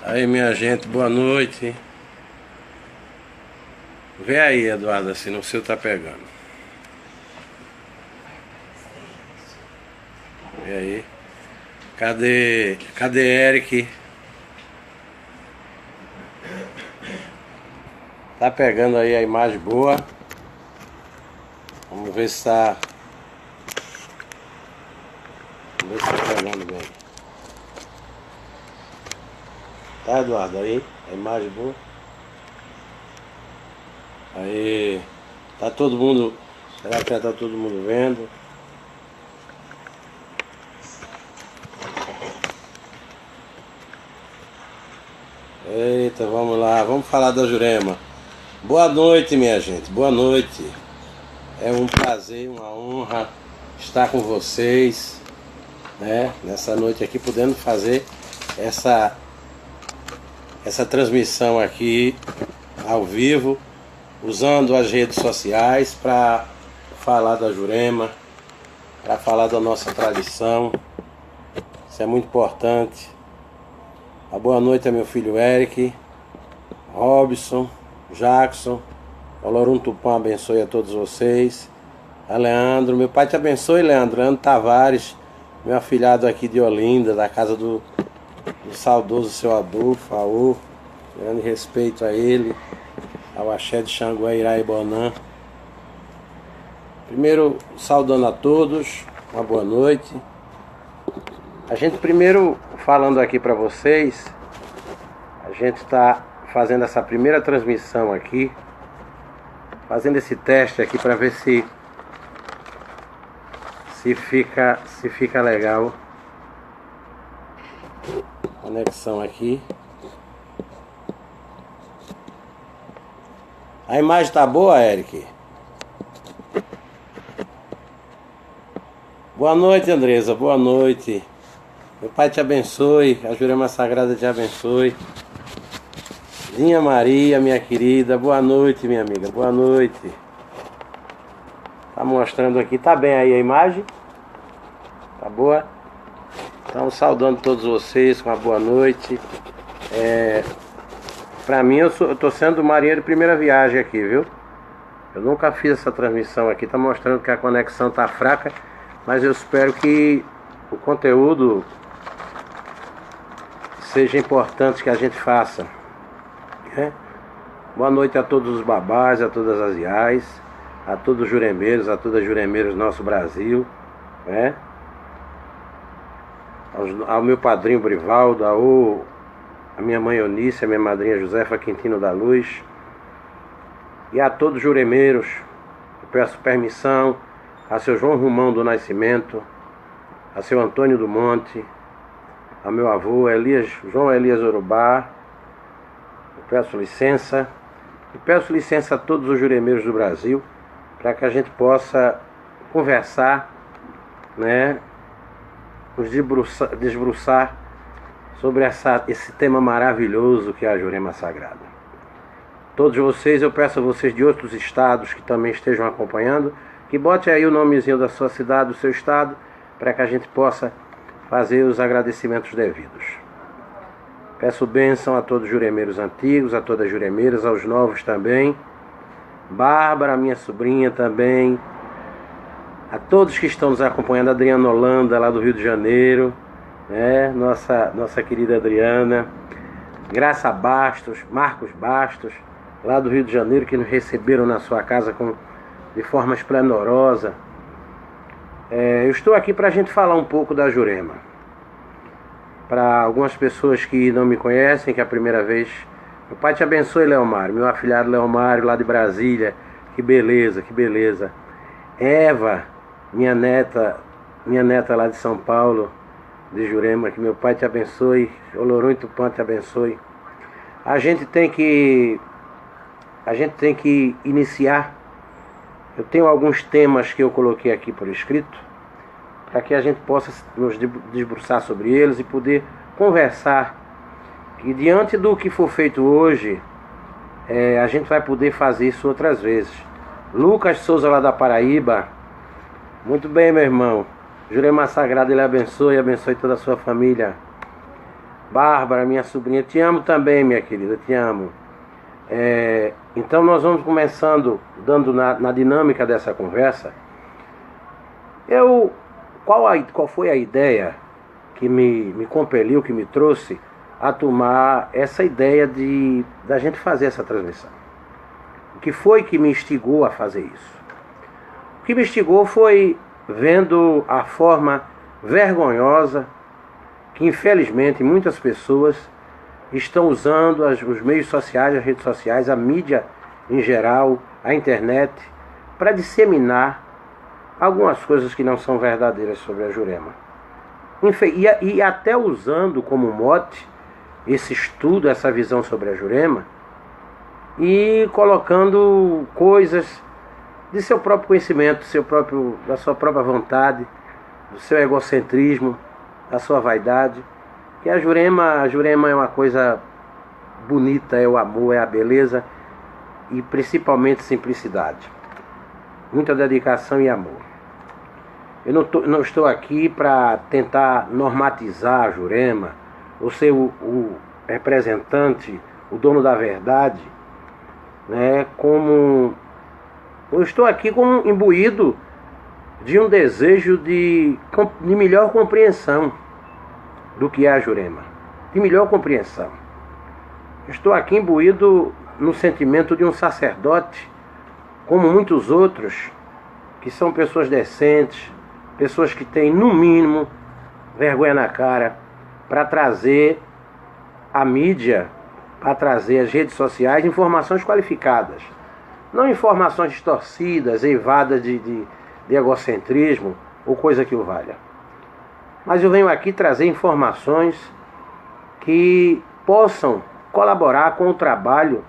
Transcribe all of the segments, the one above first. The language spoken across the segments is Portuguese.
Aí, minha gente, boa noite. Vê aí, Eduardo, assim, no seu tá pegando. Vê aí. Cadê Eric? Tá pegando aí a imagem boa. Vamos ver se tá. Vamos ver se tá pegando bem. Tá, Eduardo, aí? A imagem boa. Aí. Tá todo mundo. Será que já tá todo mundo vendo? Eita, vamos lá, vamos falar da Jurema. Boa noite, minha gente, boa noite. É um prazer, uma honra estar com vocês, né? Nessa noite aqui, podendo fazer essa transmissão aqui ao vivo, usando as redes sociais para falar da Jurema, para falar da nossa tradição. Isso é muito importante. A boa noite a meu filho Eric, Robson, Jackson. O Lorum Tupã abençoe a todos vocês. A Leandro, meu pai te abençoe, Leandro. Leandro Tavares, meu afilhado aqui de Olinda, da casa do saudoso seu Adolfo, Aô. Grande respeito a ele, ao axé de Xangô, Irá e Bonã. Primeiro, saudando a todos, uma boa noite. A gente primeiro, falando aqui para vocês, a gente está fazendo essa primeira transmissão aqui, fazendo esse teste aqui para ver se fica legal. Conexão aqui. A imagem tá boa, Eric? Boa noite, Andresa, boa noite. Meu pai te abençoe, a Jurema Sagrada te abençoe. Dinha Maria, minha querida, boa noite, minha amiga, boa noite. Tá mostrando aqui, tá bem aí a imagem? Tá boa? Então, saudando todos vocês com uma boa noite. Pra mim, eu tô sendo marinheiro de primeira viagem aqui, viu? Eu nunca fiz essa transmissão aqui, tá mostrando que a conexão tá fraca, mas eu espero que o conteúdo seja importante que a gente faça, né? Boa noite a todos os babás, a todas as iais, a todos os juremeiros, a todas as juremeiras do nosso Brasil, né? Ao meu padrinho Brivaldo, a minha mãe Eunice, a minha madrinha Josefa Quintino da Luz, e a todos os juremeiros, eu peço permissão a seu João Romão do Nascimento, a seu Antônio do Monte, a meu avô João Elias Urubá. Eu peço licença, e peço licença a todos os juremeiros do Brasil, para que a gente possa conversar, né, nos debruçar sobre esse tema maravilhoso que é a Jurema Sagrada. Todos vocês, eu peço a vocês de outros estados que também estejam acompanhando, que bote aí o nomezinho da sua cidade, do seu estado, para que a gente possa fazer os agradecimentos devidos. Peço bênção a todos os juremeiros antigos, a todas as juremeiras, aos novos também. Bárbara, minha sobrinha também. A todos que estão nos acompanhando, Adriana Holanda, lá do Rio de Janeiro, né? Nossa querida Adriana. Graça Bastos, Marcos Bastos, lá do Rio de Janeiro, que nos receberam na sua casa de forma esplendorosa. Eu estou aqui para a gente falar um pouco da Jurema. Para algumas pessoas que não me conhecem, que é a primeira vez, meu pai te abençoe, Leomário, meu afilhado Leomário, lá de Brasília. Que beleza, que beleza. Eva, minha neta lá de São Paulo, de Jurema, que meu pai te abençoe, o Lorum Tupã te abençoe. A gente tem que iniciar. Eu tenho alguns temas que eu coloquei aqui por escrito, para que a gente possa nos debruçar sobre eles e poder conversar. Que diante do que for feito hoje, a gente vai poder fazer isso outras vezes. Lucas Souza, lá da Paraíba, muito bem, meu irmão. Jurema Sagrada, ele abençoe toda a sua família. Bárbara, minha sobrinha, te amo também, minha querida, te amo. Então nós vamos começando, dando na dinâmica dessa conversa. Qual foi a ideia que me compeliu, que me trouxe a tomar essa ideia da gente fazer essa transmissão? O que foi que me instigou a fazer isso? O que me instigou foi vendo a forma vergonhosa que, infelizmente, muitas pessoas estão usando os meios sociais, as redes sociais, a mídia em geral, a internet, para disseminar algumas coisas que não são verdadeiras sobre a Jurema. E até usando como mote esse estudo, essa visão sobre a Jurema, e colocando coisas de seu próprio conhecimento, da sua própria vontade, do seu egocentrismo, da sua vaidade. Que a Jurema é uma coisa bonita, é o amor, é a beleza e principalmente simplicidade. Muita dedicação e amor. Eu não estou aqui para tentar normatizar a Jurema, ou ser o representante, o dono da verdade, né? Eu estou aqui como imbuído de um desejo de melhor compreensão do que é a Jurema, de melhor compreensão. Estou aqui imbuído no sentimento de um sacerdote, como muitos outros, que são pessoas decentes, pessoas que têm, no mínimo, vergonha na cara, para trazer a mídia, para trazer as redes sociais, informações qualificadas. Não informações distorcidas, eivadas de egocentrismo ou coisa que o valha. Mas eu venho aqui trazer informações que possam colaborar com o trabalho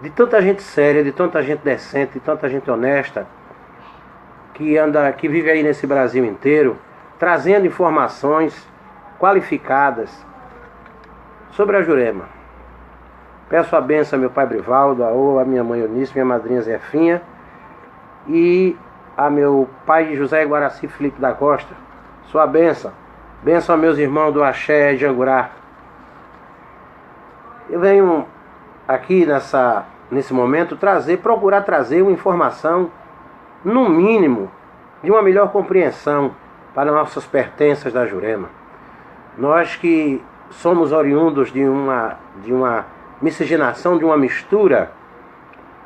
de tanta gente séria, de tanta gente decente, de tanta gente honesta, que vive aí nesse Brasil inteiro, trazendo informações qualificadas sobre a Jurema. Peço a benção a meu pai Brivaldo, a minha mãe Eunice, minha madrinha Zefinha e a meu pai José Guaraci Felipe da Costa. Sua benção. Benção a meus irmãos do Axé e Jangurá. Eu venho aqui nesse momento procurar trazer uma informação, no mínimo, de uma melhor compreensão para nossas pertenças da Jurema. Nós que somos oriundos de uma miscigenação, de uma mistura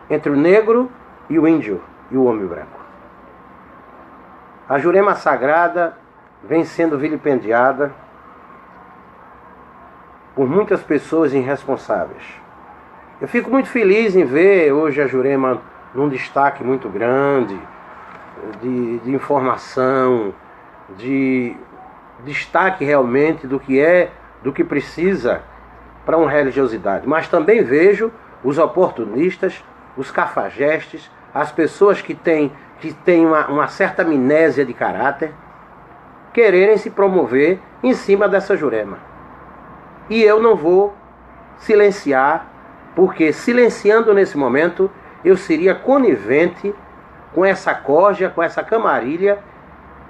entre o negro e o índio e o homem branco. A Jurema Sagrada vem sendo vilipendiada por muitas pessoas irresponsáveis. Eu fico muito feliz em ver hoje a Jurema num destaque muito grande de informação, de destaque realmente do que precisa para uma religiosidade. Mas também vejo os oportunistas, os cafajestes, as pessoas que têm uma certa amnésia de caráter, quererem se promover em cima dessa Jurema. E eu não vou silenciar, porque silenciando nesse momento, eu seria conivente com essa corja, com essa camarilha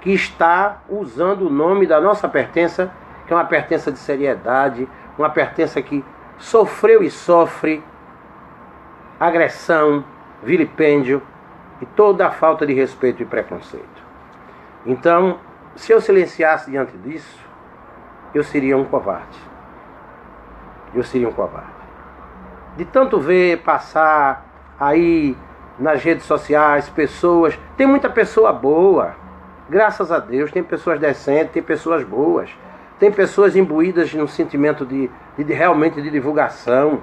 que está usando o nome da nossa pertença, que é uma pertença de seriedade, uma pertença que sofreu e sofre agressão, vilipêndio e toda a falta de respeito e preconceito. Então, se eu silenciasse diante disso, eu seria um covarde. Eu seria um covarde. De tanto ver passar aí nas redes sociais pessoas, tem muita pessoa boa, graças a Deus, tem pessoas decentes, tem pessoas boas, tem pessoas imbuídas num sentimento realmente de divulgação,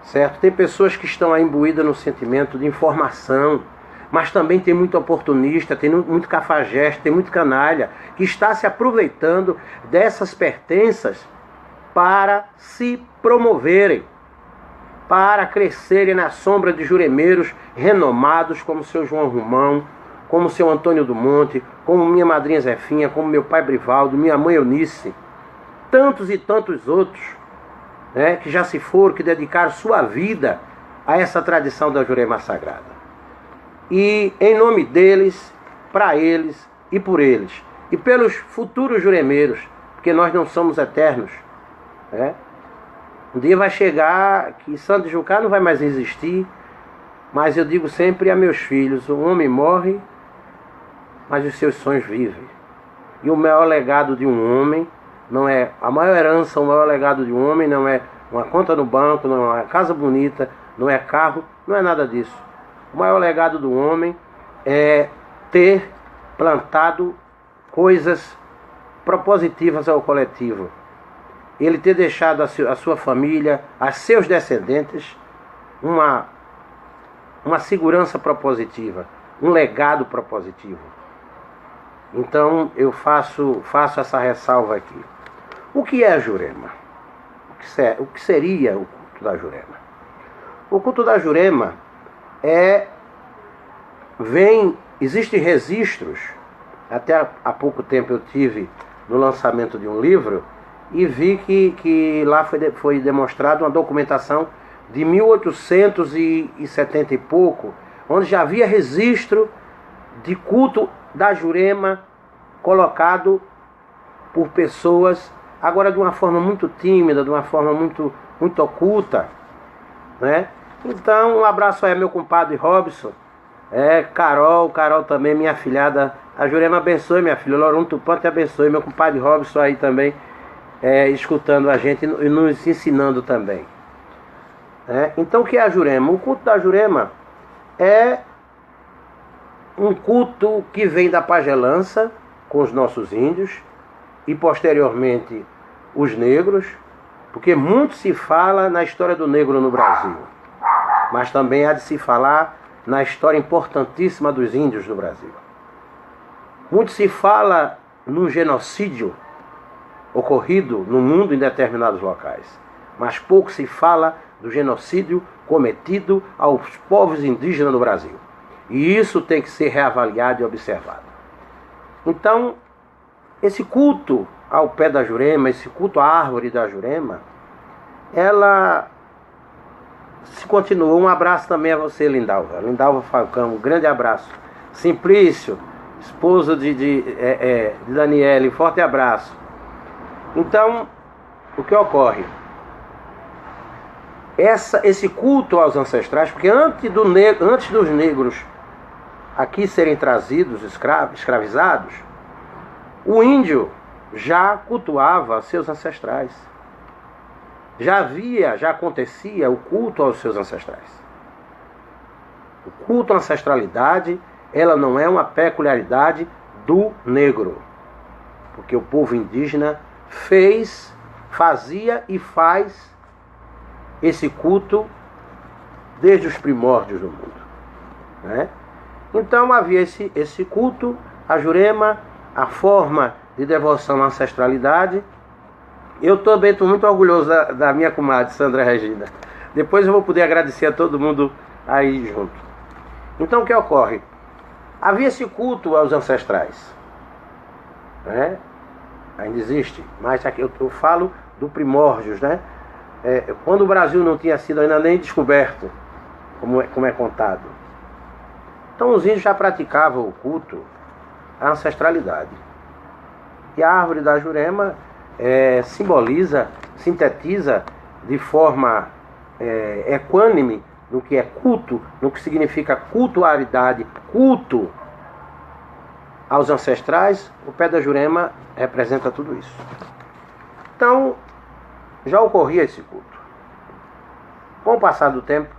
certo? Tem pessoas que estão aí imbuídas no sentimento de informação, mas também tem muito oportunista, tem muito cafajeste, tem muito canalha, que está se aproveitando dessas pertenças para se promoverem, para crescerem na sombra de juremeiros renomados como seu João Romão, como seu Antônio do Monte, como minha madrinha Zefinha, como meu pai Brivaldo, minha mãe Eunice, tantos e tantos outros, né, que já se foram, que dedicaram sua vida a essa tradição da Jurema Sagrada. E em nome deles, para eles e por eles, e pelos futuros juremeiros, porque nós não somos eternos, né? Um dia vai chegar que Santo de Jucá não vai mais existir, mas eu digo sempre a meus filhos: o homem morre, mas os seus sonhos vivem. E o maior legado de um homem não é a maior herança, o maior legado de um homem não é uma conta no banco, não é uma casa bonita, não é carro, não é nada disso. O maior legado do homem é ter plantado coisas propositivas ao coletivo. Ele ter deixado a sua família, a seus descendentes, uma segurança propositiva, um legado propositivo. Então eu faço essa ressalva aqui. O que é a Jurema? O que seria o culto da Jurema? O culto da Jurema existem registros. Até há pouco tempo eu tive no lançamento de um livro e vi que lá foi demonstrada uma documentação de 1870 e pouco, onde já havia registro de culto da Jurema colocado por pessoas, agora de uma forma muito tímida, de uma forma muito oculta, né? Então, um abraço aí ao meu compadre Robson, Carol também, minha afilhada. A Jurema abençoe, minha filha. Lorum Tupã te abençoe. Meu compadre Robson aí também, escutando a gente e nos ensinando também. Então, o que é a Jurema? O culto da Jurema é um culto que vem da pagelança com os nossos índios e posteriormente os negros, porque muito se fala na história do negro no Brasil, mas também há de se falar na história importantíssima dos índios no Brasil. Muito se fala no genocídio ocorrido no mundo em determinados locais, mas pouco se fala do genocídio cometido aos povos indígenas no Brasil. E isso tem que ser reavaliado e observado. Então, esse culto ao pé da Jurema, esse culto à árvore da Jurema, ela se continuou. Um abraço também a você, Lindalva. Lindalva Falcão, um grande abraço. Simplício, esposo de Daniele, forte abraço. Então, o que ocorre? Esse culto aos ancestrais, porque antes dos negros aqui serem trazidos, escravizados, o índio já cultuava seus ancestrais. Já acontecia o culto aos seus ancestrais. O culto à ancestralidade, ela não é uma peculiaridade do negro, porque o povo indígena fazia e faz esse culto desde os primórdios do mundo, né? Então havia esse culto à Jurema, a forma de devoção à ancestralidade. Eu também estou muito orgulhoso da minha comadre Sandra Regina. Depois eu vou poder agradecer a todo mundo aí junto. Então o que ocorre? Havia esse culto aos ancestrais, né? Ainda existe, mas aqui eu falo do primórdios, né? Quando o Brasil não tinha sido ainda nem descoberto, como é contado. Então os índios já praticavam o culto à ancestralidade. E a árvore da Jurema sintetiza de forma equânime no que é culto, no que significa cultuaridade, culto aos ancestrais. O pé da Jurema representa tudo isso. Então, já ocorria esse culto. Com o passar do tempo,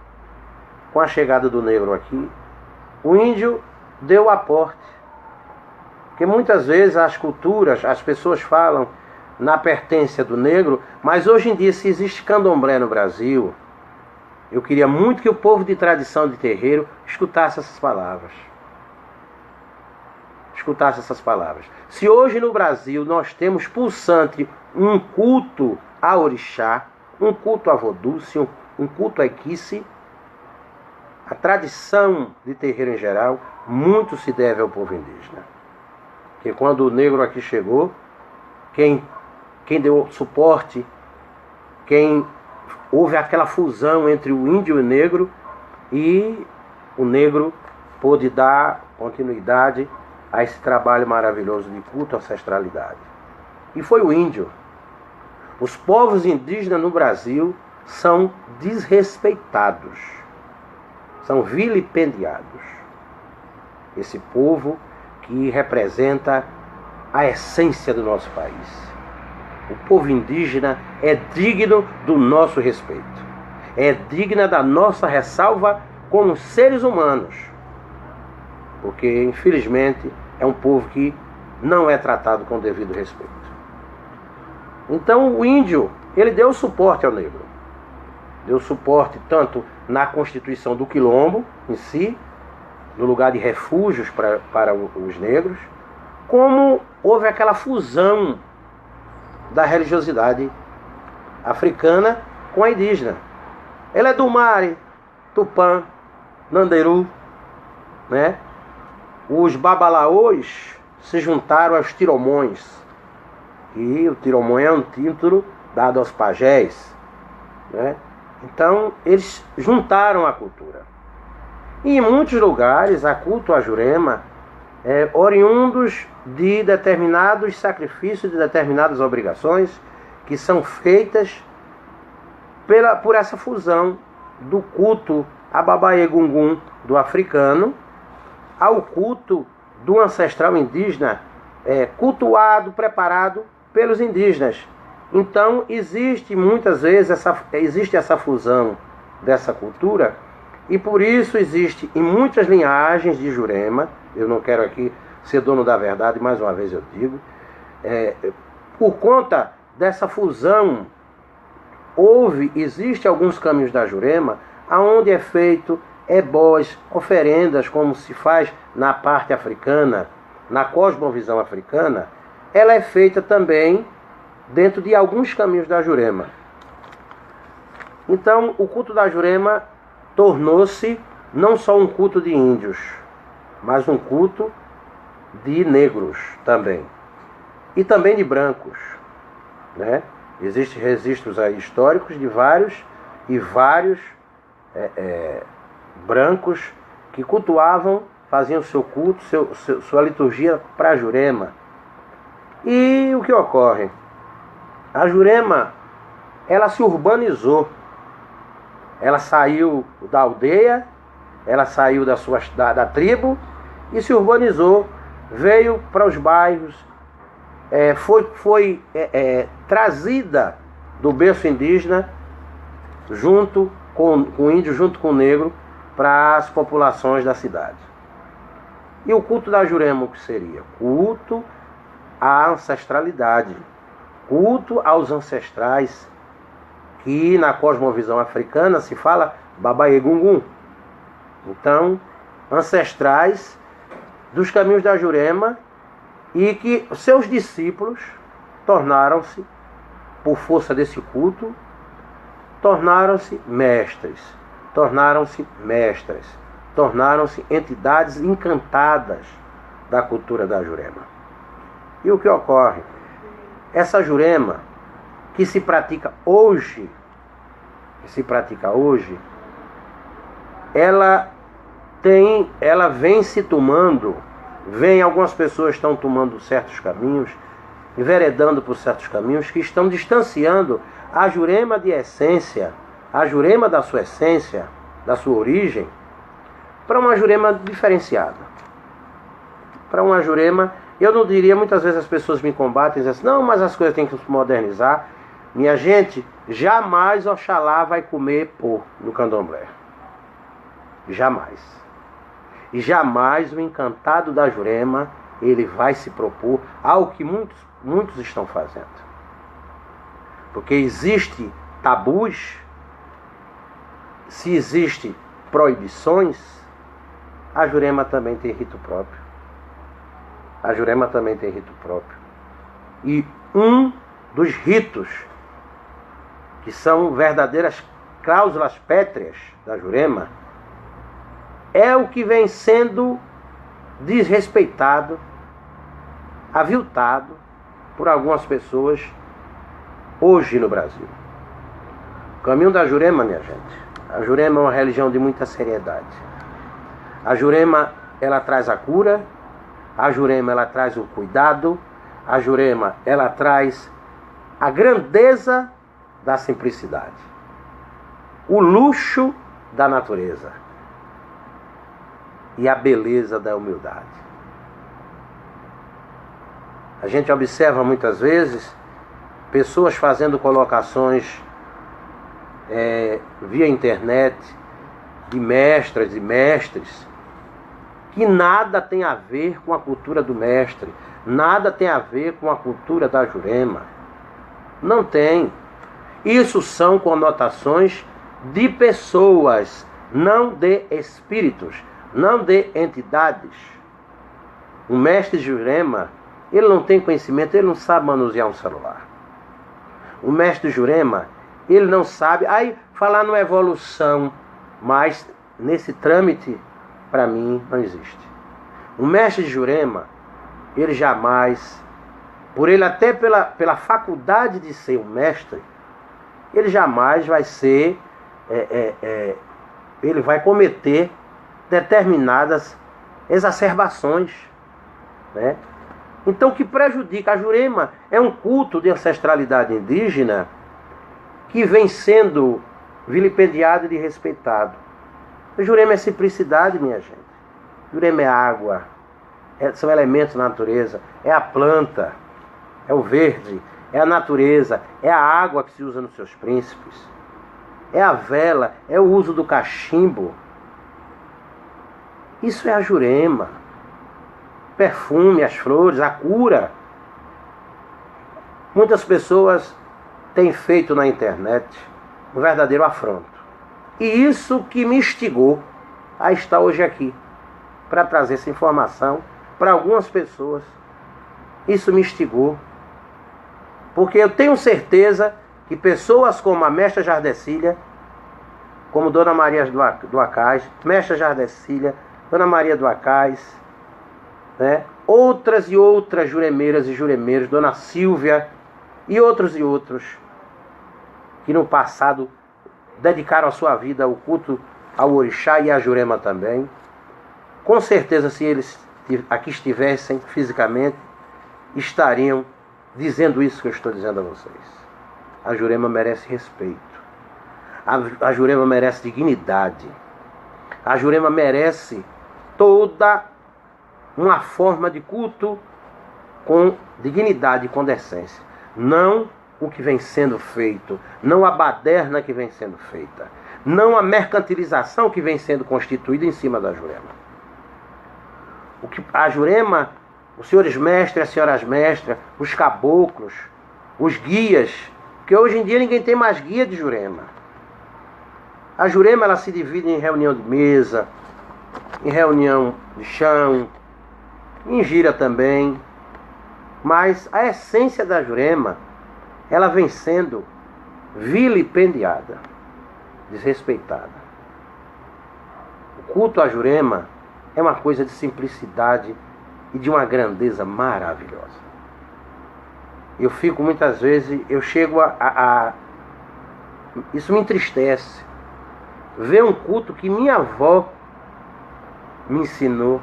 com a chegada do negro aqui, o índio deu o aporte. Porque muitas vezes as culturas, as pessoas falam na pertença do negro, mas hoje em dia, se existe candomblé no Brasil, eu queria muito que o povo de tradição de terreiro escutasse essas palavras. Se hoje no Brasil nós temos pulsante um culto a orixá, um culto a vodú, um culto a equice, a tradição de terreiro em geral, muito se deve ao povo indígena. Porque quando o negro aqui chegou, quem deu suporte, houve aquela fusão entre o índio e o negro, e o negro pôde dar continuidade a esse trabalho maravilhoso de culto à ancestralidade. E foi o índio. Os povos indígenas no Brasil são desrespeitados, são vilipendiados. Esse povo que representa a essência do nosso país. O povo indígena é digno do nosso respeito, é digna da nossa ressalva como seres humanos, porque infelizmente é um povo que não é tratado com o devido respeito. Então o índio, ele deu suporte ao negro, deu suporte tanto na constituição do quilombo em si, no lugar de refúgios para os negros, como houve aquela fusão da religiosidade africana com a indígena. Ela é do Mari, Tupã, Nanderu, né? Os babalaôs se juntaram aos tiromões, e o tiromão é um título dado aos pajés, né? Então eles juntaram a cultura. E em muitos lugares a culto a Jurema oriundos de determinados sacrifícios, de determinadas obrigações que são feitas por essa fusão do culto a Baba Egungun do africano ao culto do ancestral indígena, cultuado, preparado pelos indígenas. Então existe muitas vezes essa fusão dessa cultura, e por isso existe em muitas linhagens de Jurema, eu não quero aqui ser dono da verdade, mais uma vez eu digo, por conta dessa fusão, existe alguns caminhos da Jurema, aonde é feito ebós, oferendas, como se faz na parte africana, na cosmovisão africana, ela é feita também dentro de alguns caminhos da Jurema. Então, o culto da Jurema tornou-se não só um culto de índios, mas um culto de negros também. E também de brancos, né? Existem registros aí históricos de vários brancos que cultuavam, faziam seu culto, sua liturgia para a Jurema. E o que ocorre? A Jurema, ela se urbanizou. Ela saiu da aldeia, ela saiu da tribo e se urbanizou, veio para os bairros, foi trazida do berço indígena junto com o índio, junto com o negro, para as populações da cidade. E o culto da Jurema, o que seria? Culto à ancestralidade, culto aos ancestrais, que na cosmovisão africana se fala Baba Egungun. Então, ancestrais dos caminhos da Jurema, e que seus discípulos tornaram-se, por força desse culto, tornaram-se mestres, tornaram-se mestras, tornaram-se entidades encantadas da cultura da Jurema. E o que ocorre? Essa Jurema que se pratica hoje, ela vem se tomando, algumas pessoas estão tomando certos caminhos, enveredando por certos caminhos que estão distanciando a Jurema de essência, a Jurema da sua essência, da sua origem, para uma Jurema diferenciada. Para uma Jurema, eu não diria, muitas vezes as pessoas me combatem e dizem assim, não, mas as coisas têm que se modernizar. Minha gente, jamais Oxalá vai comer no candomblé. Jamais. E jamais o encantado da Jurema, ele vai se propor ao que muitos estão fazendo. Porque existe tabus, se existe proibições, a Jurema também tem rito próprio. A Jurema também tem rito próprio. E um dos ritos que são verdadeiras cláusulas pétreas da Jurema é o que vem sendo desrespeitado, aviltado por algumas pessoas hoje no Brasil. O caminho da Jurema, minha gente, a Jurema é uma religião de muita seriedade. A Jurema, ela traz a cura, a Jurema, ela traz o cuidado, a Jurema, ela traz a grandeza da simplicidade, o luxo da natureza e a beleza da humildade. A gente observa muitas vezes pessoas fazendo colocações via internet de mestras e mestres que nada tem a ver com a cultura do mestre, nada tem a ver com a cultura da Jurema. Não tem. Isso são conotações de pessoas, não de espíritos, não de entidades. O mestre Jurema, ele não tem conhecimento, ele não sabe manusear um celular. O mestre Jurema, ele não sabe, falar numa evolução, mas nesse trâmite, para mim, não existe. O mestre Jurema, ele jamais, por ele até pela faculdade de ser um mestre, ele jamais vai ser, ele vai cometer determinadas exacerbações, né? Então, o que prejudica a Jurema é um culto de ancestralidade indígena que vem sendo vilipendiado e desrespeitado. A Jurema é simplicidade, minha gente. Jurema é água, são elementos da natureza, é a planta, é o verde, é a natureza, é a água que se usa nos seus príncipes, é a vela, é o uso do cachimbo. Isso é a Jurema. Perfume, as flores, a cura. Muitas pessoas têm feito na internet um verdadeiro afronto. E isso que me instigou a estar hoje aqui, para trazer essa informação para algumas pessoas. Isso me instigou. Porque eu tenho certeza que pessoas como a mestra Jardecília, como Dona Maria do Acais, mestra Jardecília, Dona Maria do Acais, né? Outras e outras juremeiras e juremeiros, Dona Silvia e outros, que no passado dedicaram a sua vida ao culto ao orixá e à Jurema também. Com certeza, se eles aqui estivessem fisicamente, estariam dizendo isso que eu estou dizendo a vocês. A Jurema merece respeito. A Jurema merece dignidade. A Jurema merece toda uma forma de culto com dignidade e com decência. Não o que vem sendo feito, não a baderna que vem sendo feita, não a mercantilização que vem sendo constituída em cima da Jurema. A Jurema, os senhores mestres, as senhoras mestras, os caboclos, os guias, porque hoje em dia ninguém tem mais guia de Jurema. A Jurema, ela se divide em reunião de mesa, em reunião de chão, em gira também, mas a essência da Jurema, ela vem sendo vilipendiada, desrespeitada. O culto à Jurema é uma coisa de simplicidade e de uma grandeza maravilhosa. Eu fico muitas vezes, eu chego isso me entristece, ver um culto que minha avó me ensinou,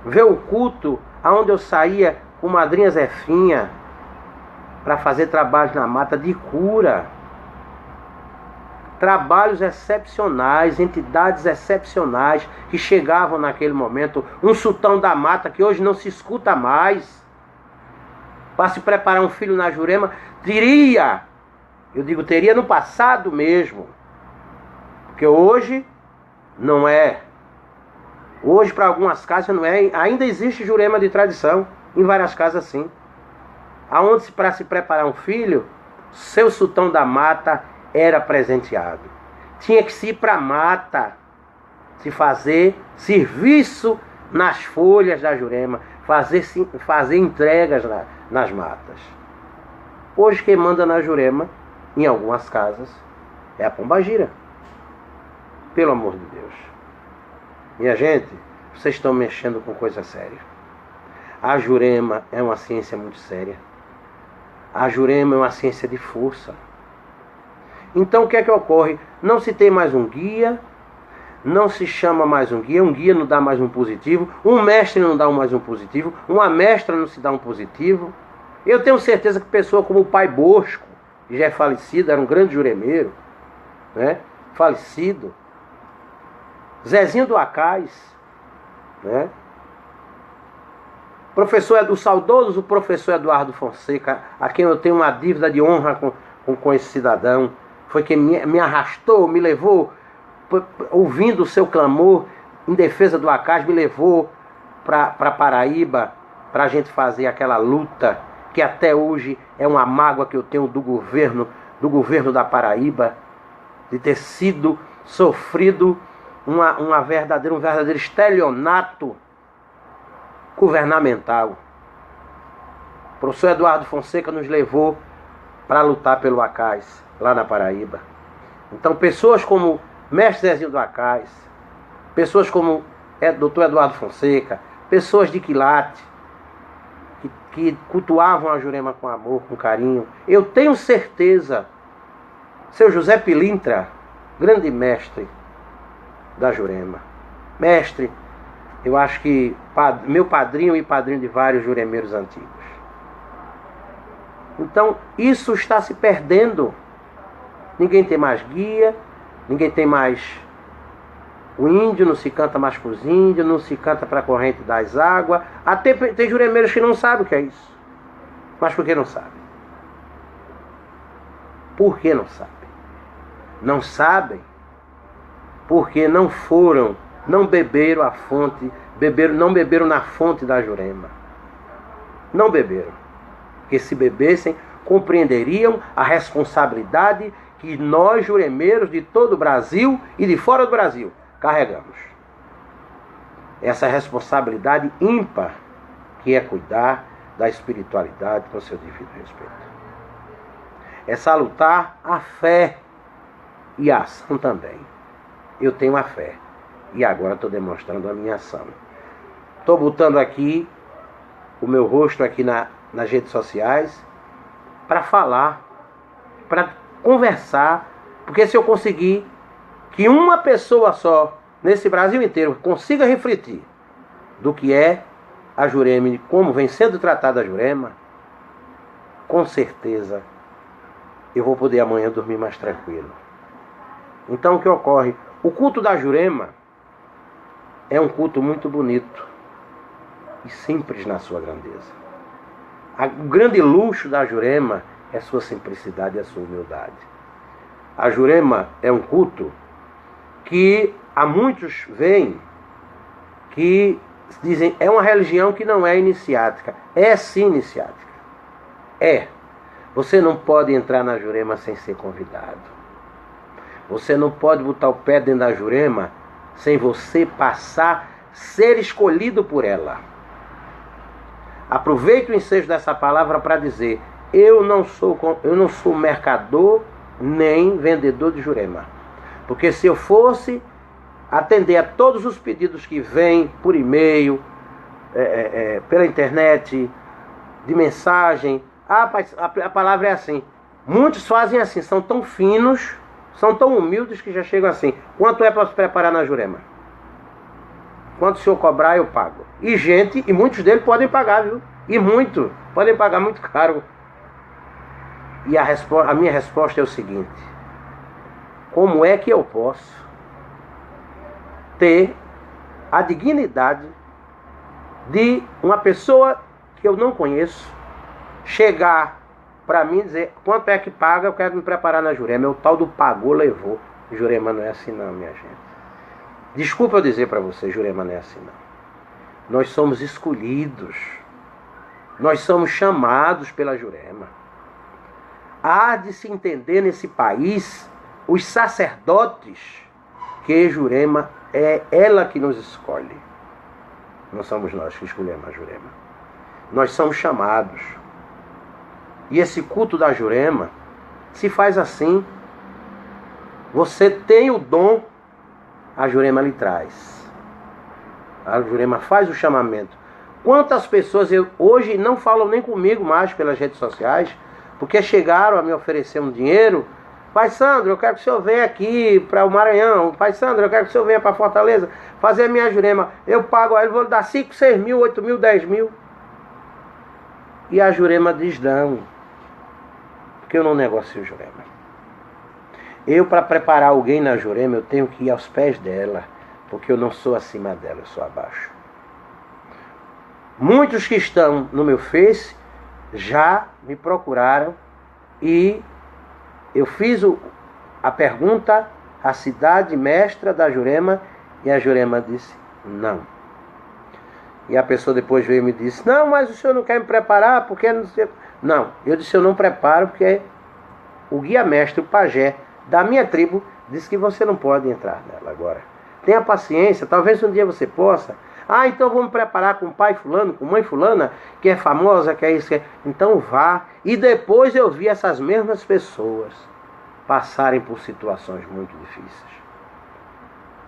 ver o culto onde eu saía com Madrinha Zefinha para fazer trabalhos na mata de cura. Trabalhos excepcionais, entidades excepcionais que chegavam naquele momento. Um sultão da mata que hoje não se escuta mais. Para se preparar um filho na Jurema, teria no passado mesmo. Porque hoje não é. Hoje, para algumas casas, não é. Ainda existe Jurema de tradição. Em várias casas, sim. Aonde, para se preparar um filho, seu sultão da mata era presenteado. Tinha que se ir para a mata, se fazer serviço nas folhas da Jurema, fazer entregas nas matas. Hoje, quem manda na Jurema, em algumas casas, é a pombagira. Pelo amor de Deus. Minha gente, vocês estão mexendo com coisa séria. A Jurema é uma ciência muito séria. A Jurema é uma ciência de força. Então o que é que ocorre? Não se tem mais um guia, não se chama mais um guia não dá mais um positivo, um mestre não dá mais um positivo, uma mestra não se dá um positivo. Eu tenho certeza que pessoa como o pai Bosco, que já é falecido, era um grande juremeiro, né? Falecido. Zezinho do Acais, né? O saudoso professor Eduardo Fonseca, a quem eu tenho uma dívida de honra com esse cidadão, foi quem me arrastou, me levou, ouvindo o seu clamor em defesa do Acais, me levou para Paraíba, para a gente fazer aquela luta, que até hoje é uma mágoa que eu tenho do governo da Paraíba, de ter sido sofrido um verdadeiro estelionato governamental. O professor Eduardo Fonseca nos levou para lutar pelo Acais, lá na Paraíba. Então, pessoas como Mestre Zezinho do Acais, pessoas como Dr. Eduardo Fonseca, pessoas de quilate, que cultuavam a Jurema com amor, com carinho. Eu tenho certeza, seu José Pilintra, grande mestre da Jurema, mestre, eu acho que meu padrinho e padrinho de vários juremeiros antigos. Então, isso está se perdendo. Ninguém tem mais guia, ninguém tem mais o índio, não se canta mais com os índios, não se canta para a corrente das águas. Até tem juremeiros que não sabem o que é isso. Mas por que não sabem? Por que não sabem? Não sabem porque não beberam a fonte, não beberam na fonte da Jurema. Não beberam. Porque se bebessem, compreenderiam a responsabilidade que nós, juremeiros de todo o Brasil e de fora do Brasil, carregamos. Essa responsabilidade ímpar, que é cuidar da espiritualidade com seu devido respeito. É salutar a fé e a ação também. Eu tenho a fé e agora estou demonstrando a minha ação. Estou botando aqui o meu rosto aqui nas redes sociais para falar, para conversar, porque se eu conseguir que uma pessoa só nesse Brasil inteiro consiga refletir do que é a Jurema e como vem sendo tratada a Jurema, com certeza eu vou poder amanhã dormir mais tranquilo. Então o que ocorre? O culto da Jurema é um culto muito bonito e simples na sua grandeza. O grande luxo da Jurema é a sua simplicidade e a sua humildade. A Jurema é um culto que há muitos veem que dizem é uma religião que não é iniciática. É sim iniciática. É. Você não pode entrar na Jurema sem ser convidado. Você não pode botar o pé dentro da Jurema sem você passar, ser escolhido por ela. Aproveito o ensejo dessa palavra para dizer, eu não sou mercador nem vendedor de Jurema. Porque se eu fosse atender a todos os pedidos que vêm por e-mail, pela internet, de mensagem, a palavra é assim. Muitos fazem assim, são tão finos, são tão humildes que já chegam assim. Quanto é para se preparar na Jurema? Quanto o senhor cobrar, eu pago. E muitos deles podem pagar, viu? Podem pagar muito caro. E a minha resposta é o seguinte: como é que eu posso ter a dignidade de uma pessoa que eu não conheço chegar para mim e dizer quanto é que paga, eu quero me preparar na Jurema? É o tal do pagou, levou. Jurema não é assim não, minha gente. Desculpa eu dizer para você, Jurema não é assim não. Nós somos escolhidos. Nós somos chamados pela Jurema. Há de se entender nesse país os sacerdotes que Jurema é ela que nos escolhe. Não somos nós que escolhemos a Jurema. Nós somos chamados. E esse culto da Jurema se faz assim. Você tem o dom, a Jurema lhe traz. A Jurema faz o chamamento. Quantas pessoas hoje não falam nem comigo mais pelas redes sociais, porque chegaram a me oferecer um dinheiro. Pai Sandro, eu quero que o senhor venha aqui para o Maranhão. Pai Sandro, eu quero que o senhor venha para Fortaleza fazer a minha Jurema. Eu pago, eu vou dar 5, 6 mil, 8 mil, 10 mil. E a Jurema diz não, porque eu não negocio Jurema. Eu, para preparar alguém na Jurema, eu tenho que ir aos pés dela, porque eu não sou acima dela, eu sou abaixo. Muitos que estão no meu Face já me procuraram e eu fiz a pergunta à cidade mestra da Jurema e a Jurema disse não. E a pessoa depois veio e me disse, não, mas o senhor não quer me preparar porque não sei... Não, eu disse, eu não preparo porque o guia mestre, o pajé da minha tribo, disse que você não pode entrar nela agora. Tenha paciência, talvez um dia você possa. Ah, então vamos preparar com o pai fulano, com mãe fulana, que é famosa, que é isso, que é... Então vá. E depois eu vi essas mesmas pessoas passarem por situações muito difíceis.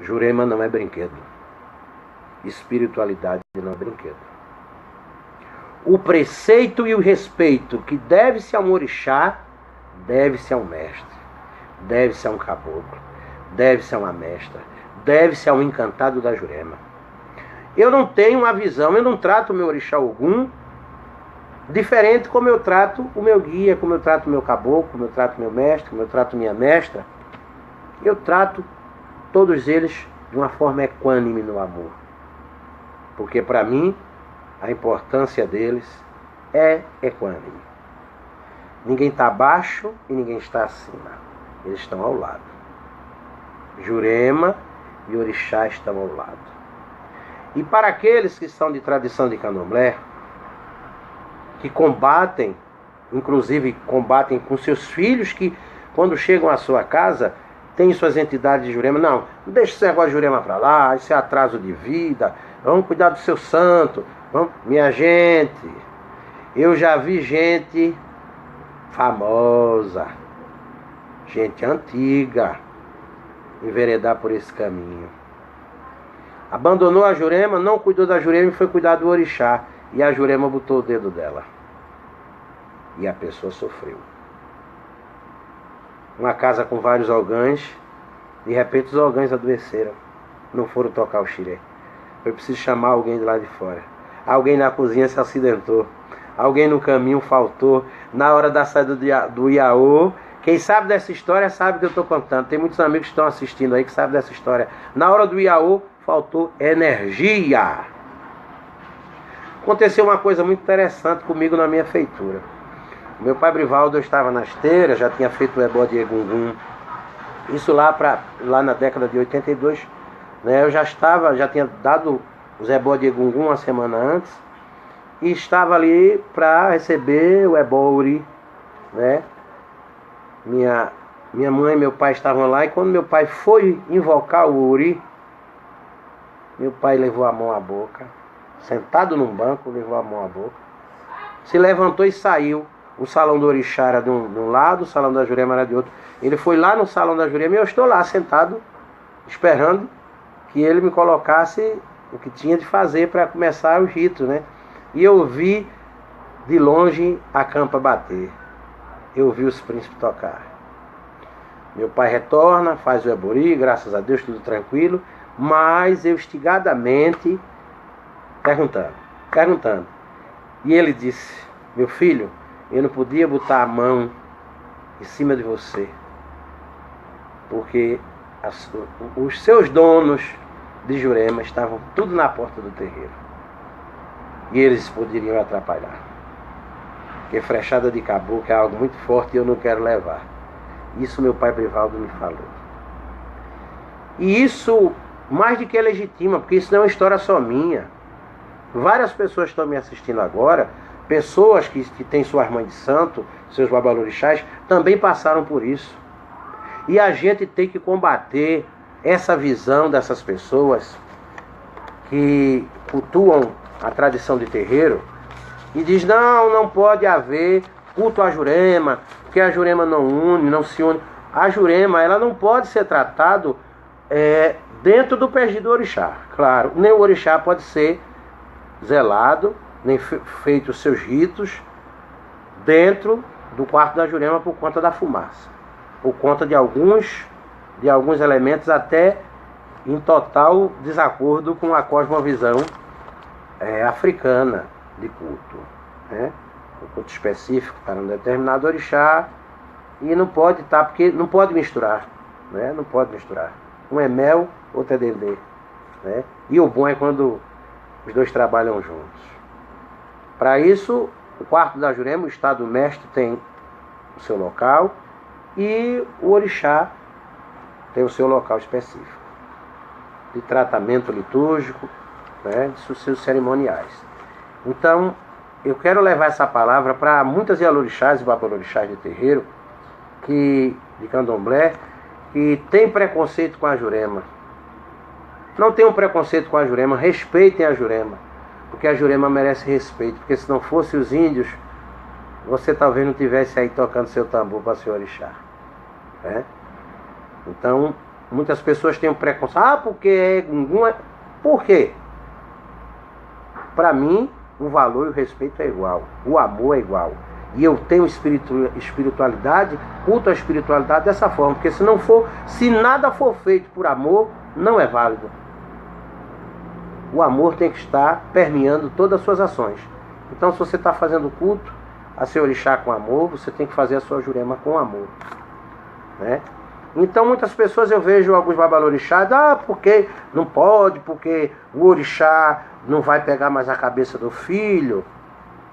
Jurema não é brinquedo. Espiritualidade não é brinquedo. O preceito e o respeito que deve-se a um orixá, deve-se a um mestre, deve-se a um caboclo, deve-se a uma mestra, deve-se a um encantado da Jurema. Eu não tenho uma visão, eu não trato o meu orixá Ogum diferente como eu trato o meu guia, como eu trato o meu caboclo, como eu trato o meu mestre, como eu trato minha mestra. Eu trato todos eles de uma forma equânime no amor. Porque para mim, a importância deles é equânime. Ninguém está abaixo e ninguém está acima. Eles estão ao lado. Jurema e orixá estão ao lado. E para aqueles que são de tradição de candomblé, que combatem, inclusive combatem com seus filhos, que quando chegam à sua casa, têm suas entidades de Jurema. Não deixa esse negócio de Jurema para lá, isso é atraso de vida, vamos cuidar do seu santo. Vamos. Minha gente, eu já vi gente famosa, gente antiga, enveredar por esse caminho. Abandonou a Jurema, não cuidou da Jurema e foi cuidar do orixá. E a Jurema botou o dedo dela. E a pessoa sofreu. Uma casa com vários ogãs. De repente os ogãs adoeceram. Não foram tocar o xirê. Foi preciso chamar alguém de lá de fora. Alguém na cozinha se acidentou. Alguém no caminho faltou. Na hora da saída do Iaô. Quem sabe dessa história sabe que eu estou contando. Tem muitos amigos que estão assistindo aí que sabem dessa história. Na hora do Iaô faltou energia. Aconteceu uma coisa muito interessante comigo na minha feitura. Meu pai Brivaldo, eu estava na esteira, já tinha feito o ebó de Egungun. Isso lá na década de 82, né, eu já tinha dado os ebó de Egungun uma semana antes. E estava ali para receber o ebó Uri, né? Minha mãe e meu pai estavam lá, e quando meu pai foi invocar o Uri, meu pai levou a mão à boca, sentado num banco, levou a mão à boca, se levantou e saiu. O salão do orixá era de um lado, o salão da Jurema era de outro. Ele foi lá no salão da Jurema e eu estou lá sentado, esperando que ele me colocasse o que tinha de fazer para começar o rito, né? E eu vi de longe a campa bater. Eu vi os príncipes tocar. Meu pai retorna, faz o ebori, graças a Deus tudo tranquilo, mas eu instigadamente perguntando. E ele disse, meu filho, eu não podia botar a mão em cima de você, porque os seus donos de Jurema estavam tudo na porta do terreiro. E eles poderiam atrapalhar. Porque frechada de caboclo é algo muito forte e eu não quero levar. Isso meu pai Brivaldo me falou. E isso mais do que legitima, porque isso não é uma história só minha. Várias pessoas estão me assistindo agora, pessoas que têm suas mães de santo, seus babalorixás, também passaram por isso. E a gente tem que combater essa visão dessas pessoas que cultuam a tradição de terreiro e diz, não pode haver culto à Jurema, porque a Jurema não se une. A Jurema, ela não pode ser tratado dentro do pejinho do orixá. Claro, nem o orixá pode ser zelado, nem feito os seus ritos dentro do quarto da Jurema por conta da fumaça, por conta de alguns elementos até em total desacordo com a cosmovisão africana de culto, né? um culto específico para um determinado orixá, e não pode estar, porque não pode misturar, né? Não pode misturar. Um é mel, outro é dendê, né? E o bom é quando os dois trabalham juntos. Para isso, o quarto da Jurema, o estado mestre tem o seu local e o orixá tem o seu local específico de tratamento litúrgico, né, de seus cerimoniais. Então, eu quero levar essa palavra para muitas ialorixás e babalorixás de terreiro, de candomblé, que tem preconceito com a Jurema. Não tenham preconceito com a Jurema, respeitem a Jurema, porque a Jurema merece respeito, porque se não fosse os índios, você talvez não tivesse aí tocando seu tambor para seu orixá, né? Então, muitas pessoas têm um preconceito. Ah, porque é Gungun. Por quê? Para mim, o valor e o respeito é igual. O amor é igual. E eu tenho espiritualidade, culto a espiritualidade dessa forma. Porque se nada for feito por amor, não é válido. O amor tem que estar permeando todas as suas ações. Então, se você está fazendo culto a seu orixá com amor, você tem que fazer a sua Jurema com amor, né? Então muitas pessoas, eu vejo alguns babalorixás, porque não pode, porque o orixá não vai pegar mais a cabeça do filho.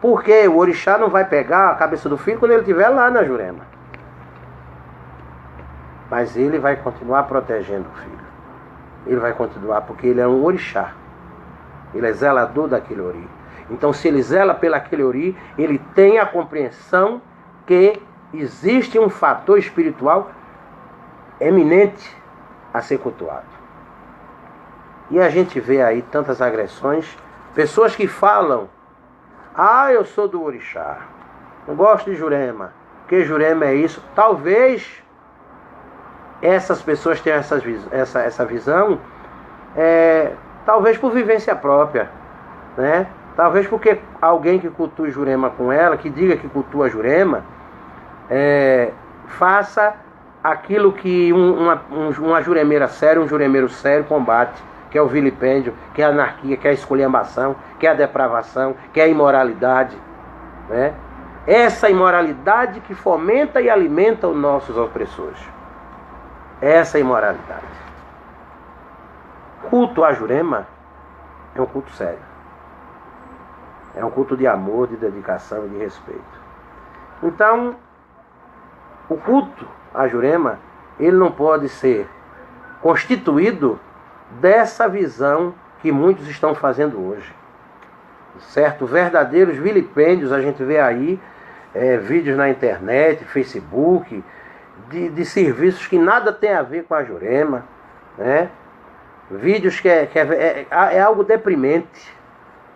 Por quê? O orixá não vai pegar a cabeça do filho quando ele estiver lá na Jurema. Mas ele vai continuar protegendo o filho. Ele vai continuar, porque ele é um orixá. Ele é zelador daquele ori. Então, se ele zela pelaquele ori, ele tem a compreensão que existe um fator espiritual eminente a ser cultuado. E a gente vê aí tantas agressões, pessoas que falam: eu sou do orixá, não gosto de Jurema, porque Jurema é isso. Talvez essas pessoas tenham essa visão, talvez por vivência própria, né? Talvez porque alguém que cultue Jurema com ela, que diga que cultua Jurema, faça aquilo que uma juremeira séria, um juremeiro sério combate, que é o vilipêndio, que é a anarquia, que é a esculhambação, que é a depravação, que é a imoralidade, né? Essa imoralidade que fomenta e alimenta os nossos opressores. Essa imoralidade. Culto a Jurema é um culto sério. É um culto de amor, de dedicação e de respeito. Então, o culto a Jurema, ele não pode ser constituído dessa visão que muitos estão fazendo hoje. Certo? Verdadeiros vilipêndios, a gente vê aí vídeos na internet, Facebook, de serviços que nada tem a ver com a Jurema, né? Vídeos que é algo deprimente,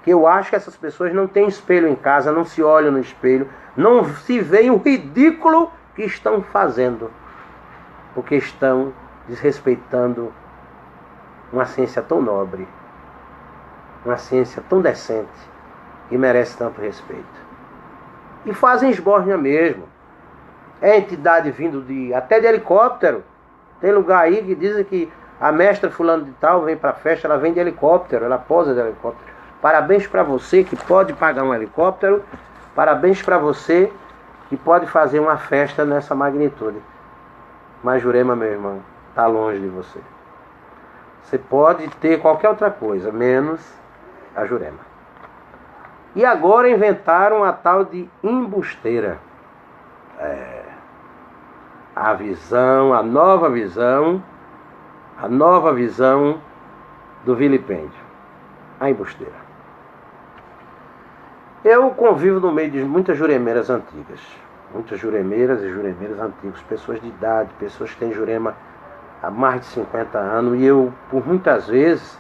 que eu acho que essas pessoas não têm espelho em casa, não se olham no espelho, não se veem o ridículo que estão fazendo, porque estão desrespeitando uma ciência tão nobre, uma ciência tão decente, que merece tanto respeito. E fazem esbórnia mesmo. É entidade vindo até de helicóptero. Tem lugar aí que dizem que a mestra fulano de tal vem para a festa, ela vem de helicóptero, ela posa de helicóptero. Parabéns para você que pode pagar um helicóptero, parabéns para você que pode fazer uma festa nessa magnitude. Mas Jurema, meu irmão, está longe de você. Você pode ter qualquer outra coisa, menos a Jurema. E agora inventaram a tal de embusteira. A nova visão do vilipêndio. A embusteira. Eu convivo no meio de muitas juremeiras antigas. Muitas juremeiras e juremeiros antigos. Pessoas de idade, pessoas que têm Jurema há mais de 50 anos. E eu, por muitas vezes,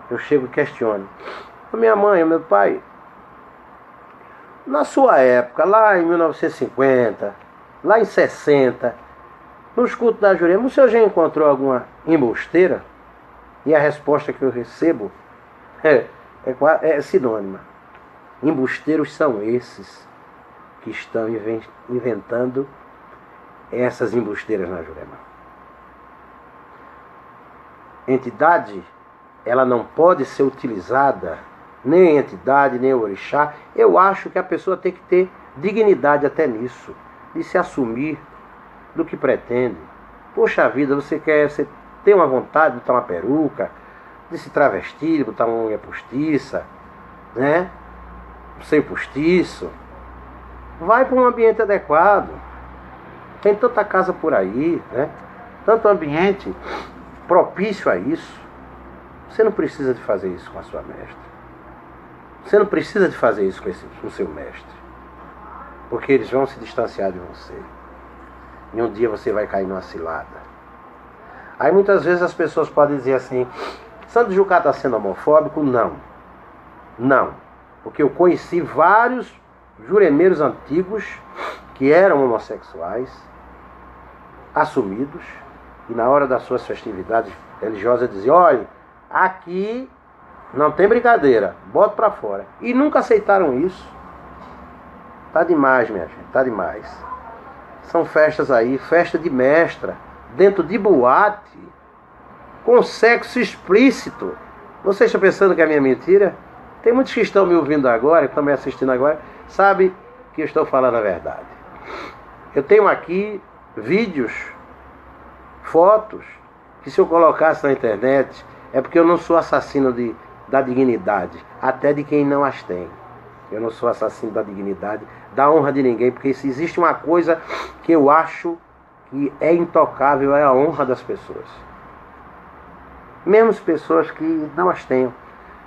eu chego e questiono. Minha mãe, meu pai, na sua época, lá em 1950, lá em 60, nos cultos da Jurema, o senhor já encontrou alguma embusteira? E a resposta que eu recebo é sinônima. Embusteiros são esses que estão inventando essas embusteiras na Jurema. Entidade, ela não pode ser utilizada nem a entidade, nem o orixá. Eu acho que a pessoa tem que ter dignidade até nisso, de se assumir do que pretende. Poxa vida, você tem uma vontade de botar uma peruca, de se travestir, de botar uma unha postiça, né? Sem postiço. Vai para um ambiente adequado. Tem tanta casa por aí, né? Tanto ambiente propício a isso. Você não precisa de fazer isso com a sua mestra. Você não precisa de fazer isso com o seu mestre. Porque eles vão se distanciar de você. E um dia você vai cair numa cilada. Aí muitas vezes as pessoas podem dizer assim: Santo Jucá está sendo homofóbico? Não. Não. Porque eu conheci vários juremeiros antigos que eram homossexuais, assumidos, e na hora das suas festividades religiosas diziam: olha, aqui não tem brincadeira, bota pra fora. E nunca aceitaram isso. Tá demais, minha gente, tá demais. São festas aí, festa de mestra, dentro de boate, com sexo explícito. Você está pensando que é minha mentira? Tem muitos que estão me ouvindo agora, que estão me assistindo agora, sabe que eu estou falando a verdade. Eu tenho aqui vídeos, fotos, que se eu colocasse na internet, é porque eu não sou assassino da dignidade, até de quem não as tem. Eu não sou assassino da dignidade, da honra de ninguém, porque se existe uma coisa que eu acho que é intocável, é a honra das pessoas. Mesmo as pessoas que não as tenham,